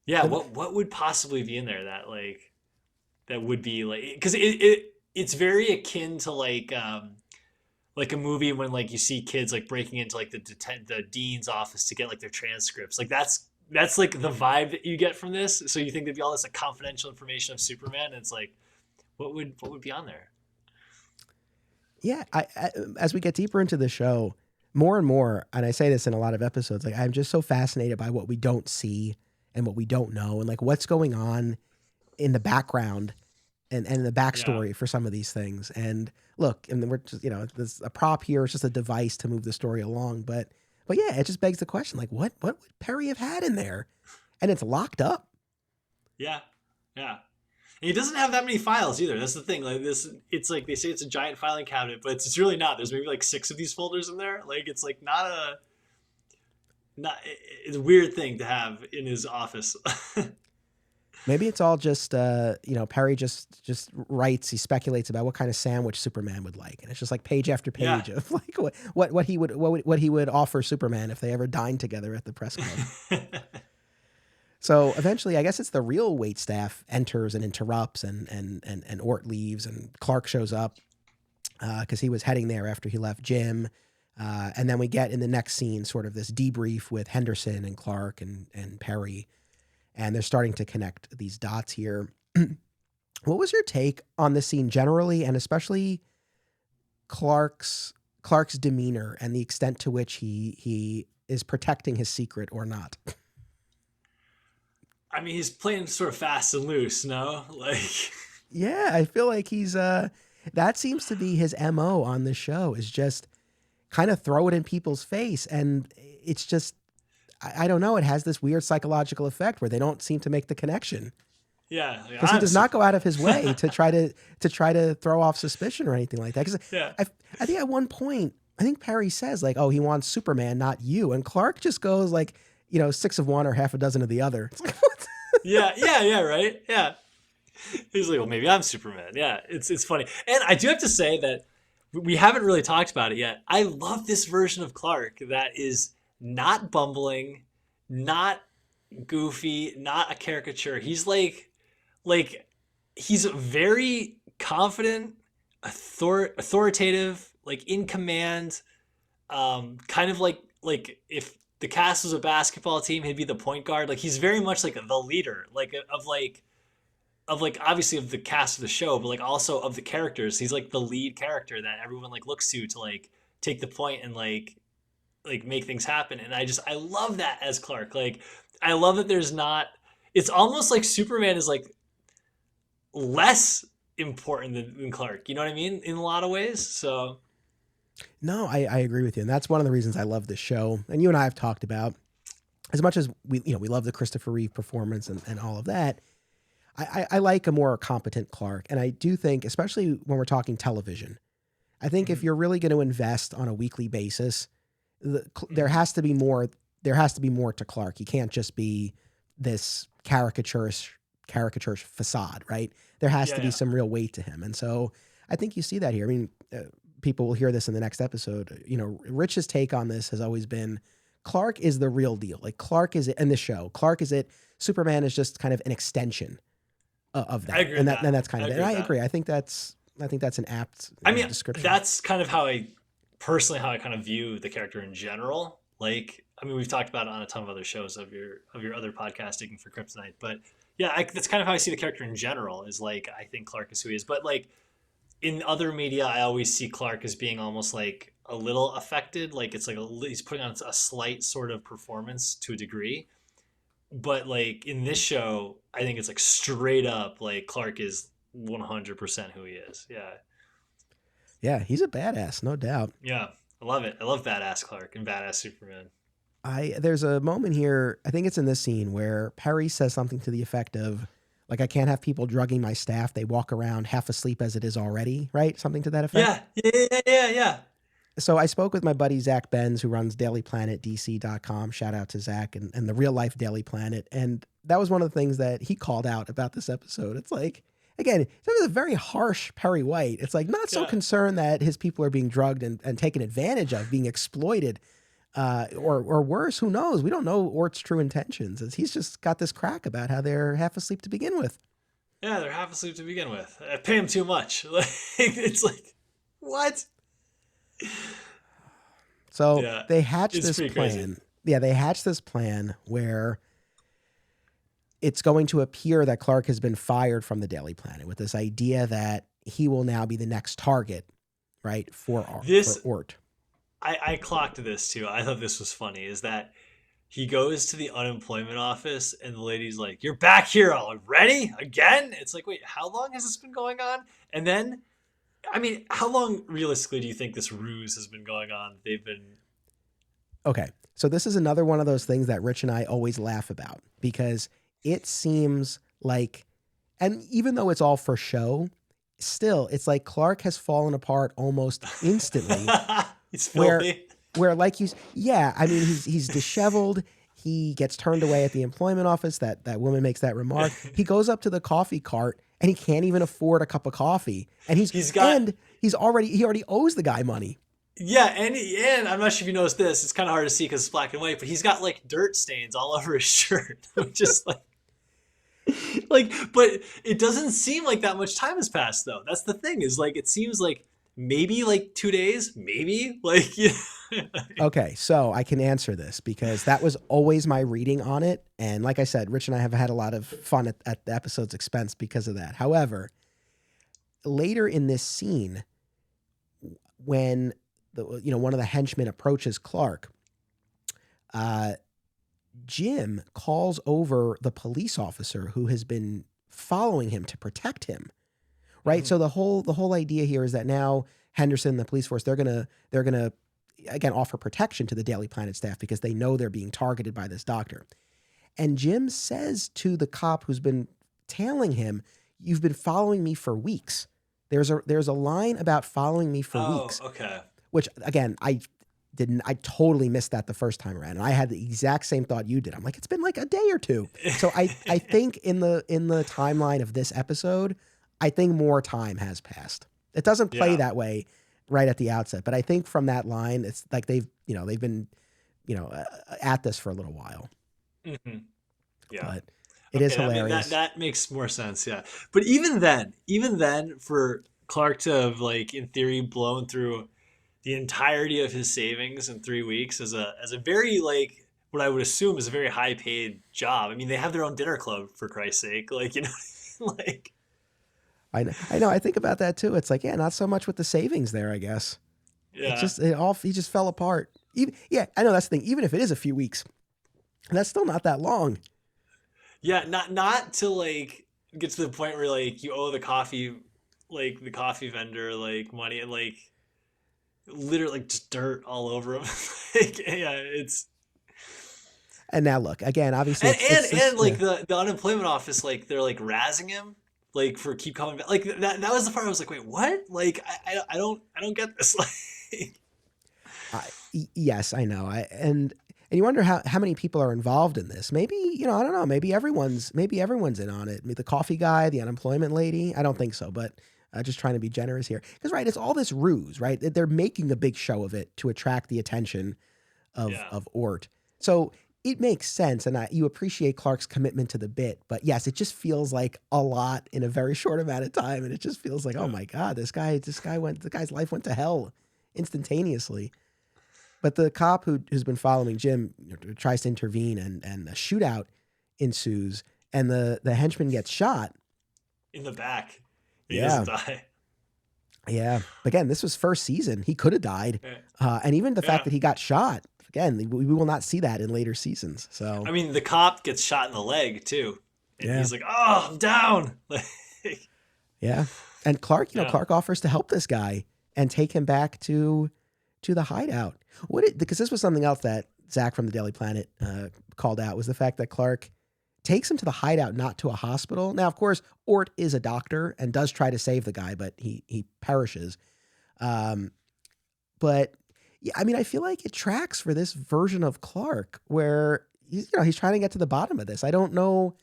Yeah. What would possibly be in there that would be like because it's very akin to like a movie when like you see kids like breaking into like the dean's office to get like their transcripts. Like that's like the vibe that you get from this. So you think there'd be all this like confidential information of Superman, and it's like, what would be on there? Yeah, I as we get deeper into the show, more and more, and I say this in a lot of episodes, like I'm just so fascinated by what we don't see and what we don't know, and like what's going on in the background and the backstory for some of these things. And look, and we're just there's a prop here, it's just a device to move the story along, but yeah, it just begs the question, like what would Perry have had in there, and it's locked up. Yeah, yeah. And he doesn't have that many files either. That's the thing. Like this, it's like they say it's a giant filing cabinet, but it's really not. There's maybe like 6 of these folders in there. Like it's like it's a weird thing to have in his office. Maybe it's all just Perry just writes, he speculates about what kind of sandwich Superman would like, and it's just like page after page of like what he would offer Superman if they ever dined together at the press club. So eventually, I guess it's the real waitstaff enters and interrupts, and Ort leaves, and Clark shows up because he was heading there after he left Jim. And then we get in the next scene sort of this debrief with Henderson and Clark and Perry, and they're starting to connect these dots here. What was your take on the scene generally, and especially Clark's demeanor and the extent to which he is protecting his secret or not? I mean, he's playing sort of fast and loose, no? Like, yeah, I feel like he's that seems to be his MO on the show, is just kind of throw it in people's face, and it's just I don't know, it has this weird psychological effect where they don't seem to make the connection. Yeah, because he does not go out of his way to try to throw off suspicion or anything like that. Because I think at one point, I think Perry says like, "Oh, he wants Superman, not you," and Clark just goes like, 6 of one or half a dozen of the other. It's like, what? yeah, right, yeah. He's like, well, maybe I'm Superman. Yeah, it's funny, and I do have to say that we haven't really talked about it yet. I love this version of Clark that is not bumbling, not goofy, not a caricature. He's like he's very confident, authoritative, like in command, kind of like if the cast was a basketball team, he'd be the point guard. Like he's very much like the leader, like of like obviously of the cast of the show, but like also of the characters. He's like the lead character that everyone like looks to like take the point and like make things happen. And I love that as Clark. Like I love that there's not. It's almost like Superman is like less important than Clark. You know what I mean? In a lot of ways. So No, I agree with you, and that's one of the reasons I love this show. And you and I have talked about, as much as we love the Christopher Reeve performance and all of that. I like a more competent Clark, and I do think, especially when we're talking television, I think if you're really going to invest on a weekly basis, there has to be more. There has to be more to Clark. He can't just be this caricaturish facade, right? There has to be some real weight to him, and so I think you see that here. I mean, people will hear this in the next episode. You know, Rich's take on this has always been Clark is the real deal. Like Clark is it in the show. Clark is it. Superman is just kind of an extension of that. I agree with that. And that's kind of it. And I agree. I think that's an apt description. That's kind of how I kind of view the character in general. Like, I mean, we've talked about it on a ton of other shows of your other podcast, Digging for Kryptonite. But yeah, that's kind of how I see the character in general. Is like I think Clark is who he is. But like in other media, I always see Clark as being almost like a little affected. Like it's like he's putting on a slight sort of performance to a degree. But like in this show, I think it's like straight up like Clark is 100% who he is. Yeah. Yeah, he's a badass, no doubt. Yeah, I love it. I love badass Clark and badass Superman. There's a moment here, I think it's in this scene, where Perry says something to the effect of, like, I can't have people drugging my staff. They walk around half asleep as it is already, right? Something to that effect. Yeah. So I spoke with my buddy Zach Benz, who runs dailyplanetdc.com. Shout out to Zach and the real life Daily Planet. And that was one of the things that he called out about this episode. It's like, again, it's a very harsh Perry White. It's like not so concerned that his people are being drugged and taken advantage of, being exploited, or worse, who knows? We don't know Ort's true intentions. He's just got this crack about how they're half asleep to begin with. Yeah, they're half asleep to begin with. I pay him too much. Like, it's like, what? So they hatch this plan. Crazy. Yeah, they hatch this plan where it's going to appear that Clark has been fired from the Daily Planet with this idea that he will now be the next target, right, for Ort. I clocked this too. I thought this was funny, is that he goes to the unemployment office and the lady's like, "You're back here already? Again?" It's like, wait, how long has this been going on? And then, I mean, how long realistically do you think this ruse has been going on? They've been... Okay, so this is another one of those things that Rich and I always laugh about, because it seems like, and even though it's all for show, still, it's like Clark has fallen apart almost instantly. He's filthy. Where like I mean, he's disheveled. He gets turned away at the employment office. That woman makes that remark. He goes up to the coffee cart and he can't even afford a cup of coffee. And he already owes the guy money. Yeah, and I'm not sure if you noticed this. It's kind of hard to see because it's black and white, but he's got like dirt stains all over his shirt, which is like, but it doesn't seem like that much time has passed though. That's the thing, is like, it seems like maybe like 2 days, maybe like, yeah. Okay, so I can answer this because that was always my reading on it. And like I said, Rich and I have had a lot of fun at the episode's expense because of that. However, later in this scene, when one of the henchmen approaches Clark, Jim calls over the police officer who has been following him to protect him. Right. Mm-hmm. So the whole idea here is that now Henderson, the police force, they're gonna again offer protection to the Daily Planet staff because they know they're being targeted by this doctor. And Jim says to the cop who's been tailing him, "You've been following me for weeks." There's a line about following me for weeks. Okay. Which again, I totally missed that the first time around. And I had the exact same thought you did. I'm like, it's been like a day or two. So I think in the timeline of this episode, I think more time has passed. It doesn't play that way right at the outset, but I think from that line, it's like they've been, at this for a little while. Mm-hmm. Yeah. But it is hilarious. I mean, that makes more sense. Yeah. But even then for Clark to have, like, in theory, blown through the entirety of his savings in 3 weeks as a very, like, what I would assume is a very high paid job. I mean, they have their own dinner club, for Christ's sake. Like, Like, I know. I think about that too. It's like, yeah, not so much with the savings there, I guess. yeah, He just fell apart. Even, yeah, I know that's the thing. Even if it is a few weeks, that's still not that long. yeah. Not to like get to the point where like you owe the coffee vendor like money and like literally like just dirt all over him. Like, yeah, it's And now look, again, obviously it's this, and yeah. like the unemployment office, like they're like razzing him like for keep coming back. Like that was the part I was like, wait, what? Like I don't get this. Like, Yes, I know. And you wonder how many people are involved in this. Maybe, I don't know. Maybe everyone's in on it. I mean, the coffee guy, the unemployment lady. I don't think so, but just trying to be generous here. Because right, it's all this ruse, right? They're making a big show of it to attract the attention yeah, of Ort. So it makes sense, and you appreciate Clark's commitment to the bit. But yes, it just feels like a lot in a very short amount of time, and it just feels like, oh yeah. my god, the guy's life went to hell instantaneously. But the cop who's been following Jim tries to intervene, and a shootout ensues, and the henchman gets shot. In the back, he doesn't Yeah, die. yeah. Again, this was first season. He could have died, Yeah, and even the fact yeah. that he got shot. Again, we will not see that in later seasons. So I mean, the cop gets shot in the leg too, and yeah, he's like, "Oh, I'm down." Like, yeah. And Clark, yeah, Clark offers to help this guy and take him back to the hideout. Because this was something else that Zach from the Daily Planet called out, was the fact that Clark takes him to the hideout, not to a hospital. Now, of course, Ort is a doctor and does try to save the guy, but he perishes. Um, but yeah, I mean, I feel like it tracks for this version of Clark where he's trying to get to the bottom of this. I don't know.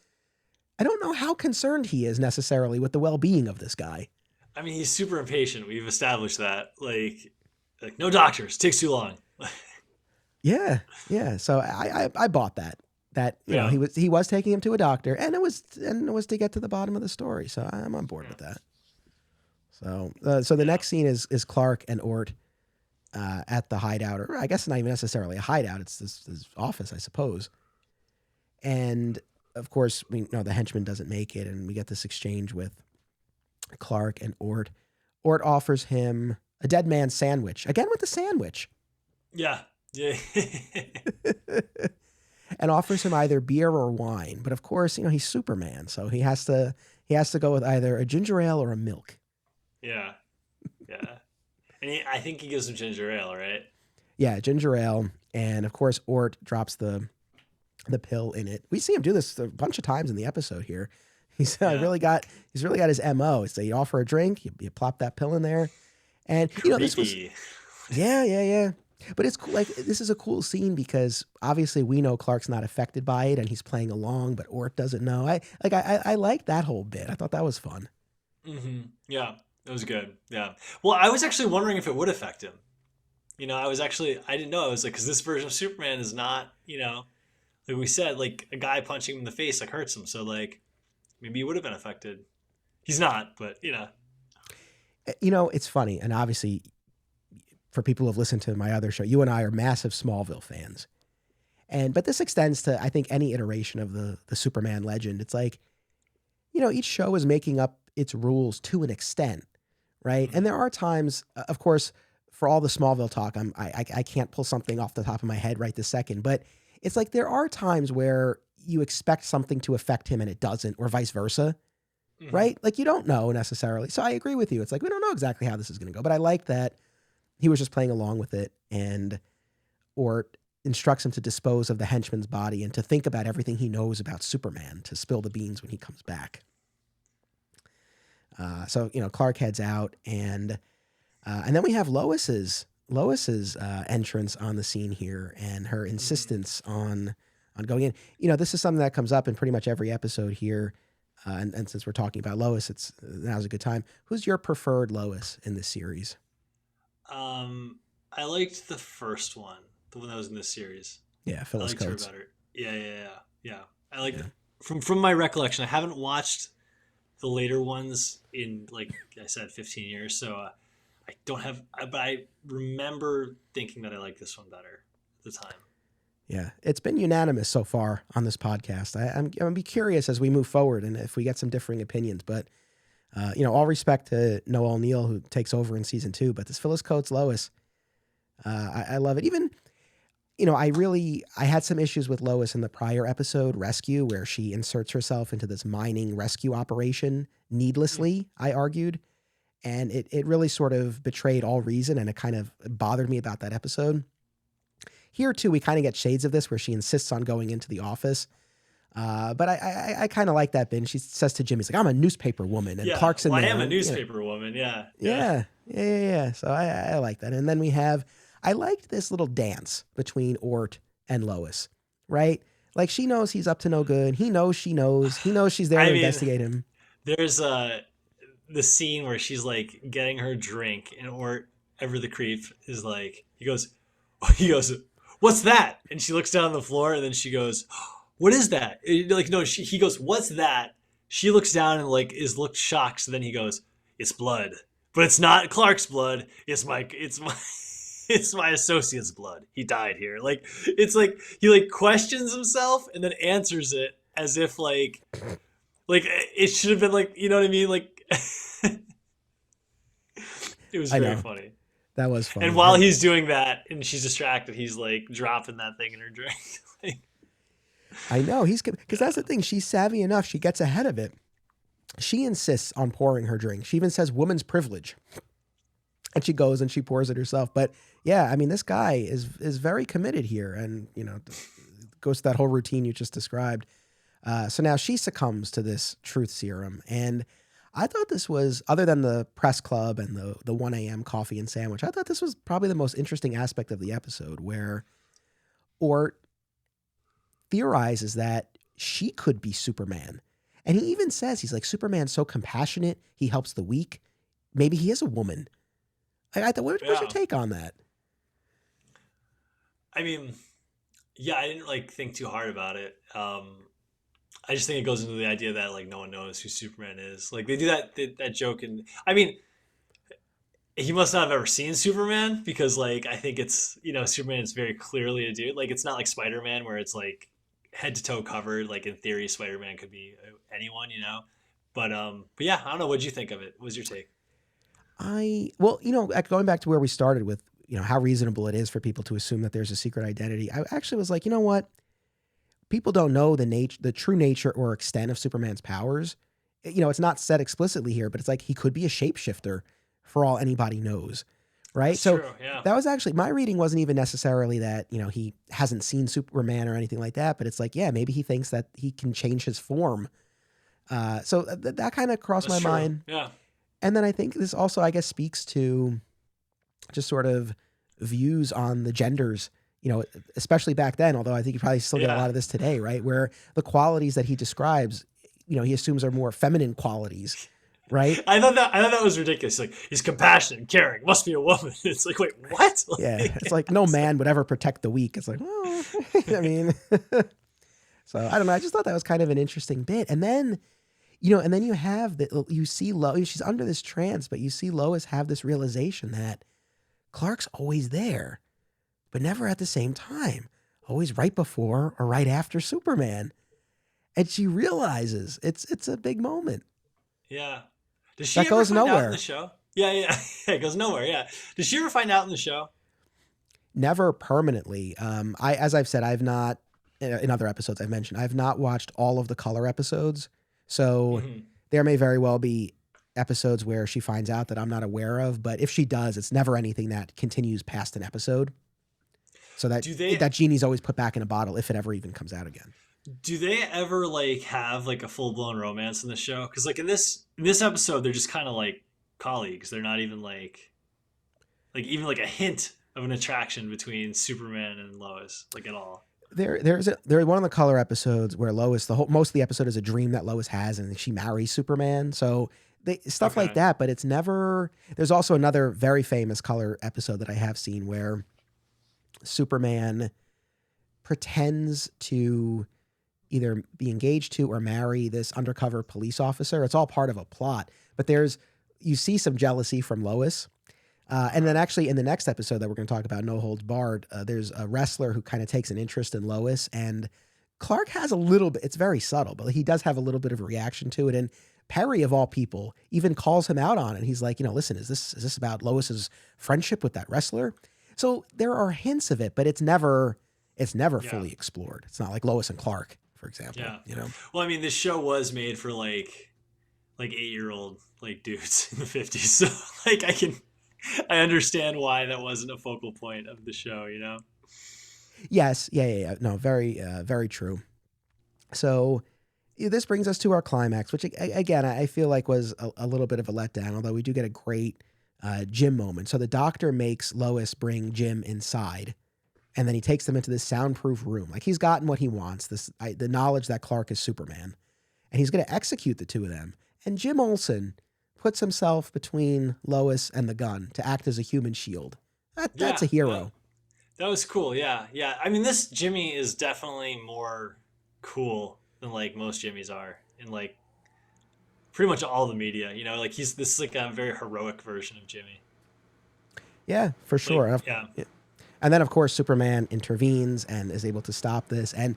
I don't know how concerned he is necessarily with the well-being of this guy. I mean, he's super impatient. We've established that. Like no doctors, takes too long. Yeah, yeah. So I bought that. That Yeah, he was taking him to a doctor, and it was to get to the bottom of the story. So I'm on board yeah, with that. So the yeah. next scene is Clark and Ort at the hideout, or I guess not even necessarily a hideout. It's this office, I suppose. And of course, we know the henchman doesn't make it, and we get this exchange with Clark and Ort. Ort offers him a dead man's sandwich again with the sandwich. Yeah, yeah. And offers him either beer or wine. But of course, he's Superman, so he has to go with either a ginger ale or a milk. Yeah, yeah. And I think he gives him ginger ale, right? Yeah, ginger ale, and of course, Ort drops the pill in it. We see him do this a bunch of times in the episode here. He's Yeah. he's really got his MO. So you offer a drink, you plop that pill in there, and this was Creepy. yeah, yeah, yeah. But it's cool. Like, this is a cool scene because obviously we know Clark's not affected by it and he's playing along, but Ort doesn't know. I like that whole bit. I thought that was fun. Yeah, it was good. Yeah. Well, I was actually wondering if it would affect him. I didn't know. I was like, because this version of Superman is not, like we said, like a guy punching him in the face like hurts him. So like maybe he would have been affected. He's not, but It's funny, and obviously for people who have listened to my other show, you and I are massive Smallville fans. But this extends to, I think, any iteration of the Superman legend. It's like, each show is making up its rules to an extent, right? And Mhm. there are times, of course, for all the Smallville talk, I can't pull something off the top of my head right this second, but it's like there are times where you expect something to affect him and it doesn't, or vice versa, Mhm. right? Like, you don't know necessarily. So I agree with you. It's like we don't know exactly how this is going to go, but I like that he was just playing along with it, and or instructs him to dispose of the henchman's body and to think about everything he knows about Superman, to spill the beans when he comes back. So Clark heads out, and then we have Lois's entrance on the scene here, and her Mhm. insistence on going in. This is something that comes up in pretty much every episode here. And since we're talking about Lois, now's a good time. Who's your preferred Lois in this series? I liked the first one, the one that was in this series. Yeah, I Phyllis liked her Coates. better. Yeah, yeah, yeah, yeah. I like Yeah. from my recollection. I haven't watched the later ones in like I said 15 years, so I don't have. But I remember thinking that I liked this one better at the time. Yeah, it's been unanimous so far on this podcast. I'm gonna be curious as we move forward and if we get some differing opinions. But all respect to Noel Neal who takes over in season 2. But this Phyllis Coates Lois, I love it. Even I had some issues with Lois in the prior episode, Rescue, where she inserts herself into this mining rescue operation needlessly, I argued. And it really sort of betrayed all reason, and it kind of bothered me about that episode. Here, too, we kind of get shades of this where she insists on going into the office. But I kind of like that bit. And she says to Jimmy, he's like, I'm a newspaper woman. And Clark's in there. I am a newspaper woman, yeah. Yeah. So I like that. And then I liked this little dance between Ort and Lois, right? Like, she knows he's up to no good. He knows she knows. He knows she's there to investigate him. There's the scene where she's like getting her drink, and Ort, ever the creep, is like, he goes, what's that? And she looks down on the floor, and then she goes, what is that? Like, no, he goes, what's that? She looks down and like looked shocked. So then he goes, it's blood, but it's not Clark's blood. It's my associate's blood. He died here. Like, it's like he like questions himself and then answers it as if like it should have been like, you know what I mean? Like, it was very funny. That was funny. And while he's doing that and she's distracted, he's like dropping that thing in her drink. Like, I know, because that's the thing. She's savvy enough. She gets ahead of it. She insists on pouring her drink. She even says woman's privilege. And she goes and she pours it herself. But yeah, I mean, this guy is very committed here, and goes to that whole routine you just described. So now she succumbs to this truth serum, and I thought this was, other than the press club and the 1 a.m. coffee and sandwich, I thought this was probably the most interesting aspect of the episode, where Ort theorizes that she could be Superman. And he even says, he's like, Superman's so compassionate, he helps the weak. Maybe he is a woman. I thought, what's your take on that? I mean, yeah, I didn't like think too hard about it. I just think it goes into the idea that like no one knows who Superman is. Like, they do that joke, and I mean, he must not have ever seen Superman, because like I think it's, Superman is very clearly a dude. Like, it's not like Spider-Man where it's like head to toe covered. Like, in theory, Spider-Man could be anyone, But yeah, I don't know. What'd you think of it? What was your take? Going back to where we started with, how reasonable it is for people to assume that there's a secret identity. I actually was like, you know what? People don't know the true nature or extent of Superman's powers. It's not said explicitly here, but it's like he could be a shapeshifter for all anybody knows, right? That's true, yeah. That was actually, my reading wasn't even necessarily that, he hasn't seen Superman or anything like that, but it's like, yeah, maybe he thinks that he can change his form. So that kind of crossed my mind. Yeah. And then I think this also, I guess, speaks to just sort of views on the genders, especially back then, although I think you probably still get a lot of this today, right? Where the qualities that he describes, he assumes are more feminine qualities, right? I thought that was ridiculous. Like, he's compassionate and caring, must be a woman. It's like, wait, what? Yeah. It's like no man would ever protect the weak. It's like, well, I mean, so I don't know. I just thought that was kind of an interesting bit. And then, and then you see Lois, she's under this trance, but you see Lois have this realization that Clark's always there, but never at the same time, always right before or right after Superman. And she realizes it's a big moment. Yeah. Does she that ever goes find nowhere out in the show? Yeah. It goes nowhere. Yeah. Does she ever find out in the show? Never permanently. As I've said, I've not, in other episodes I've mentioned, I've not watched all of the color episodes. So there may very well be episodes where she finds out that I'm not aware of, but if she does, it's never anything that continues past an episode. So that genie's always put back in a bottle if it ever even comes out again. Do they ever like have like a full blown romance in the show? Because like in this episode, they're just kind of like colleagues. They're not even like even like a hint of an attraction between Superman and Lois, like at all. There's one of the color episodes where Lois, most of the episode is a dream that Lois has, and she marries Superman. So stuff like that, but it's never. There's also another very famous color episode that I have seen where Superman pretends to either be engaged to or marry this undercover police officer. It's all part of a plot, but you see some jealousy from Lois. And then actually in the next episode that we're going to talk about, No Holds Barred, there's a wrestler who kind of takes an interest in Lois, and Clark has a little bit, it's very subtle, but he does have a little bit of a reaction to it. And Perry, of all people, even calls him out on it. He's like, listen, is this about Lois's friendship with that wrestler? So there are hints of it, but it's never fully explored. It's not like Lois and Clark, for example. Yeah. Well, I mean, this show was made for like 8-year-old like dudes in the 50s. So like I understand why that wasn't a focal point of the show, Yes. Yeah. No, very true. So this brings us to our climax, which again, I feel like was a little bit of a letdown, although we do get a great Jim moment. So the doctor makes Lois bring Jim inside, and then he takes them into this soundproof room. Like he's gotten what he wants, the knowledge that Clark is Superman, and he's going to execute the two of them. And Jim Olsen puts himself between Lois and the gun to act as a human shield. That's a hero. That was cool. Yeah. I mean, this Jimmy is definitely more cool than like most Jimmys are in like pretty much all the media. Like this is like a very heroic version of Jimmy. Yeah, for sure. Like, yeah. And then of course Superman intervenes and is able to stop this, and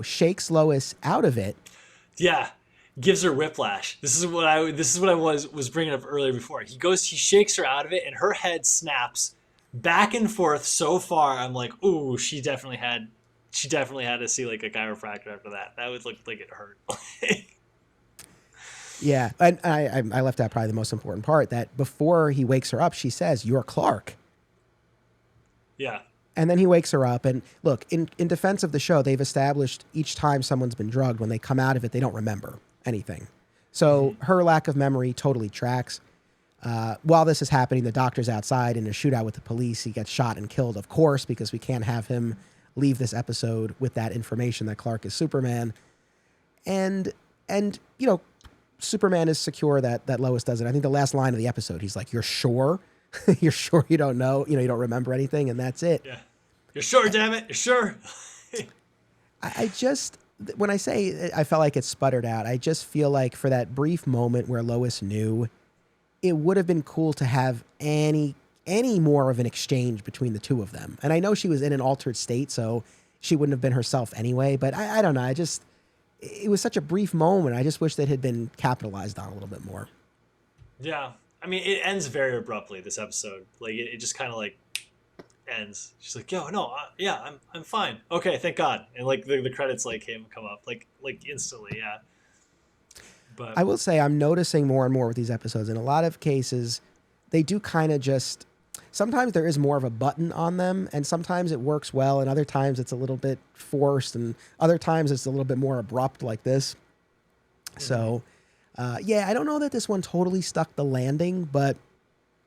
shakes Lois out of it. Yeah. Gives her whiplash. This is what I was bringing up earlier before. He shakes her out of it, and her head snaps back and forth so far. I'm like, ooh, she definitely had to see like a chiropractor after that. That would look like it hurt. Yeah, and I left out probably the most important part, that before he wakes her up, she says, "You're Clark." Yeah. And then he wakes her up, and look, in defense of the show, they've established each time someone's been drugged, when they come out of it, they don't remember anything. So her lack of memory totally tracks. While this is happening, the doctor's outside in a shootout with the police. He gets shot and killed, of course, because we can't have him leave this episode with that information that Clark is Superman. And Superman is secure that Lois does it. I think the last line of the episode, he's like, "You're sure? You're sure you don't know? You don't remember anything?" And that's it. Yeah. You're sure, damn it. You're sure. I just, when I say I felt like it sputtered out, I just feel like for that brief moment where Lois knew, it would have been cool to have any more of an exchange between the two of them. And I know she was in an altered state, so she wouldn't have been herself anyway, but I don't know. It was such a brief moment. I just wish that had been capitalized on a little bit more. Yeah. I mean, it ends very abruptly, this episode. Like, it just kind of like ends. She's like, "Yo, no, yeah, I'm fine. Okay, thank God." And like the credits like come up like instantly. Yeah. But I will say I'm noticing more and more with these episodes. In a lot of cases, they do kind of just, sometimes there is more of a button on them, and sometimes it works well, and other times it's a little bit forced, and other times it's a little bit more abrupt like this. So, I don't know that this one totally stuck the landing, but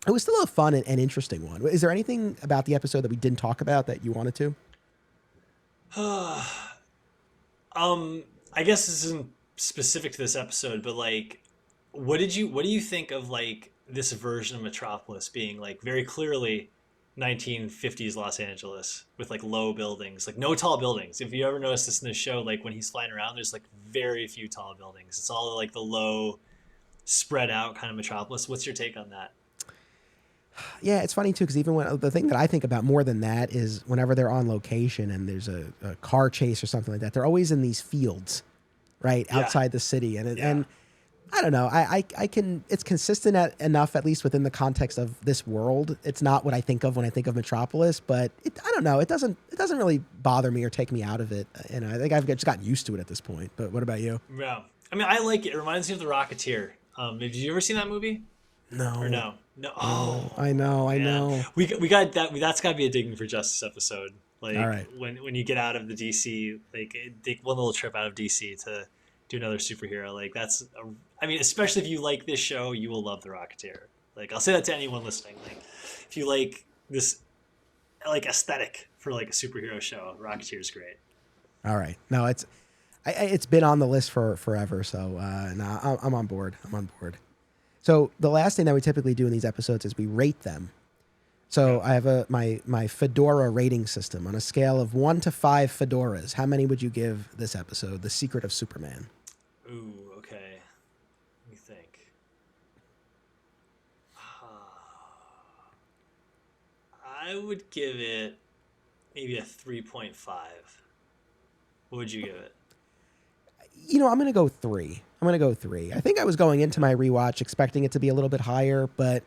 it was still a fun and interesting one. Is there anything about the episode that we didn't talk about that you wanted to? I guess this isn't specific to this episode, but like, what do you think of like this version of Metropolis being like very clearly 1950s Los Angeles with like low buildings, like no tall buildings? If you ever notice this in the show, like when he's flying around, there's like very few tall buildings. It's all like the low, spread out kind of Metropolis. What's your take on that? Yeah, it's funny too, because even when the thing that I think about more than that is whenever they're on location and there's a car chase or something like that, they're always in these fields, right, outside the city, and I don't know, I can, it's consistent enough, at least within the context of this world. It's not what I think of when I think of Metropolis, but I don't know, it doesn't really bother me or take me out of it. I think I've just gotten used to it at this point. But what about you? Yeah, I mean, I like it. It reminds me of The Rocketeer. Did you ever see that movie? No. Or no? No. Oh, I know. We got that. That's got to be a Digging for Justice episode. Like, all right, when you get out of the DC, like take one little trip out of DC to do another superhero. Like I mean, especially if you like this show, you will love The Rocketeer. Like, I'll say that to anyone listening. Like, if you like this, like, aesthetic for like a superhero show, Rocketeer is great. All right. No, it's been on the list for forever. So no, I'm on board. So the last thing that we typically do in these episodes is we rate them. So I have my Fedora rating system on a scale of 1 to 5 fedoras. How many would you give this episode, The Secret of Superman? Ooh, okay. Let me think. I would give it maybe a 3.5. What would you give it? I'm going to go 3. I think I was going into my rewatch expecting it to be a little bit higher, but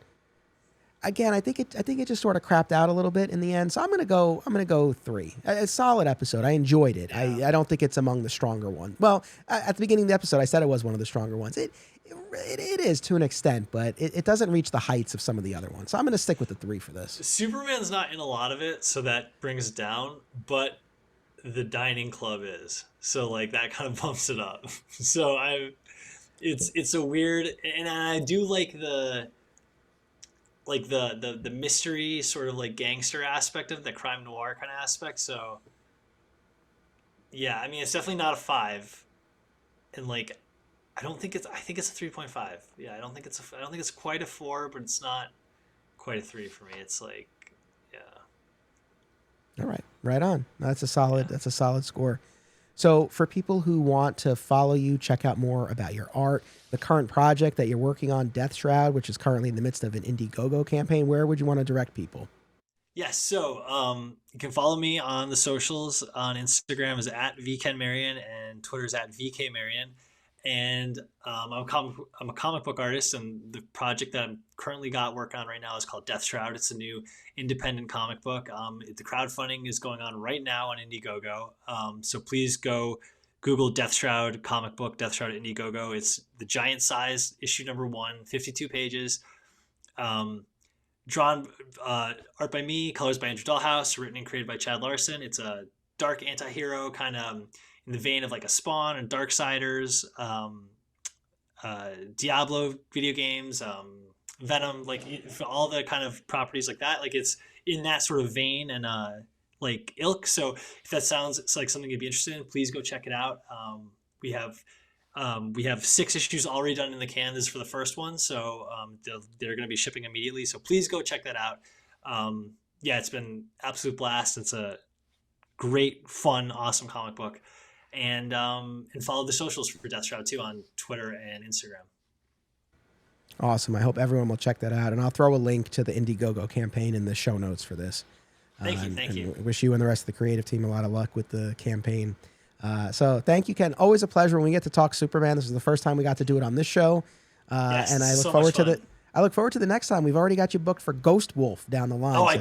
again, I think it just sort of crapped out a little bit in the end. So I'm going to go 3. A solid episode. I enjoyed it. Yeah. I don't think it's among the stronger ones. Well, at the beginning of the episode, I said it was one of the stronger ones. It is to an extent, but it doesn't reach the heights of some of the other ones. So I'm going to stick with the 3 for this. Superman's not in a lot of it, so that brings it down, but the dining club is. So like that kind of bumps it up. So it's a weird, and I do like the mystery sort of like gangster aspect of the crime noir kind of aspect. So yeah, I mean, it's definitely not a 5, and like I think it's a 3.5. Yeah, I don't think it's quite a 4, but it's not quite a 3 for me. It's like, yeah. All right, right on. That's a solid score. So for people who want to follow you, check out more about your art, the current project that you're working on, DEATHSHROUD, which is currently in the midst of an Indiegogo campaign, where would you want to direct people? Yes, so you can follow me on the socials. On Instagram is at V Ken Marion, and Twitter is at VK Marion. And I'm a comic book artist, and the project that I'm currently working on right now is called DEATHSHROUD. It's a new independent comic book. The crowdfunding is going on right now on Indiegogo. So please go Google DEATHSHROUD comic book, DEATHSHROUD Indiegogo. It's the giant size, issue number 1, 52 pages. Drawn art by me, colors by Andrew Dahlhaus, written and created by Chad Larson. It's a dark anti-hero kind of in the vein of like a Spawn and Darksiders, Diablo video games, Venom, like all the kind of properties like that. Like it's in that sort of vein and like ilk. So if that sounds like something you'd be interested in, please go check it out. We have 6 issues already done in the can. This is for the first one, so they're going to be shipping immediately. So please go check that out. Yeah, it's been absolute blast. It's a great, fun, awesome comic book. And follow the socials for DEATHSHROUD too on Twitter and Instagram. Awesome. I hope everyone will check that out. And I'll throw a link to the Indiegogo campaign in the show notes for this. Thank you. Wish you and the rest of the creative team a lot of luck with the campaign. So thank you, Ken. Always a pleasure when we get to talk Superman. This is the first time we got to do it on this show. Yes, and I look forward to the next time. We've already got you booked for Ghost Wolf down the line. Oh, I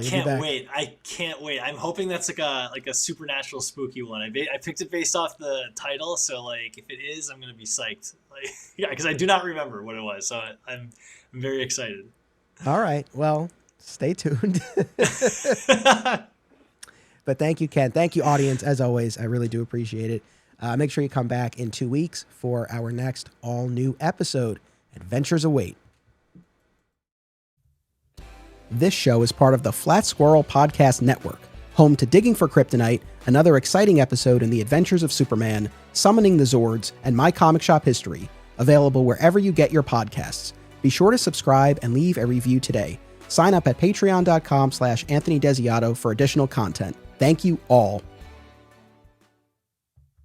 can't wait. I'm hoping that's like a supernatural spooky one. I picked it based off the title, so like if it is, I'm gonna be psyched. Like, yeah, because I do not remember what it was, so I'm very excited. All right, well, stay tuned. But thank you, Ken. Thank you, audience. As always, I really do appreciate it. Make sure you come back in 2 weeks for our next all-new episode. Adventures await. This show is part of the Flat Squirrel Podcast Network, home to Digging for Kryptonite, another exciting episode in the adventures of Superman, Summoning the Zords, and My Comic Shop History, available wherever you get your podcasts. Be sure to subscribe and leave a review today. Sign up at patreon.com/Anthony Desiato for additional content. Thank you all.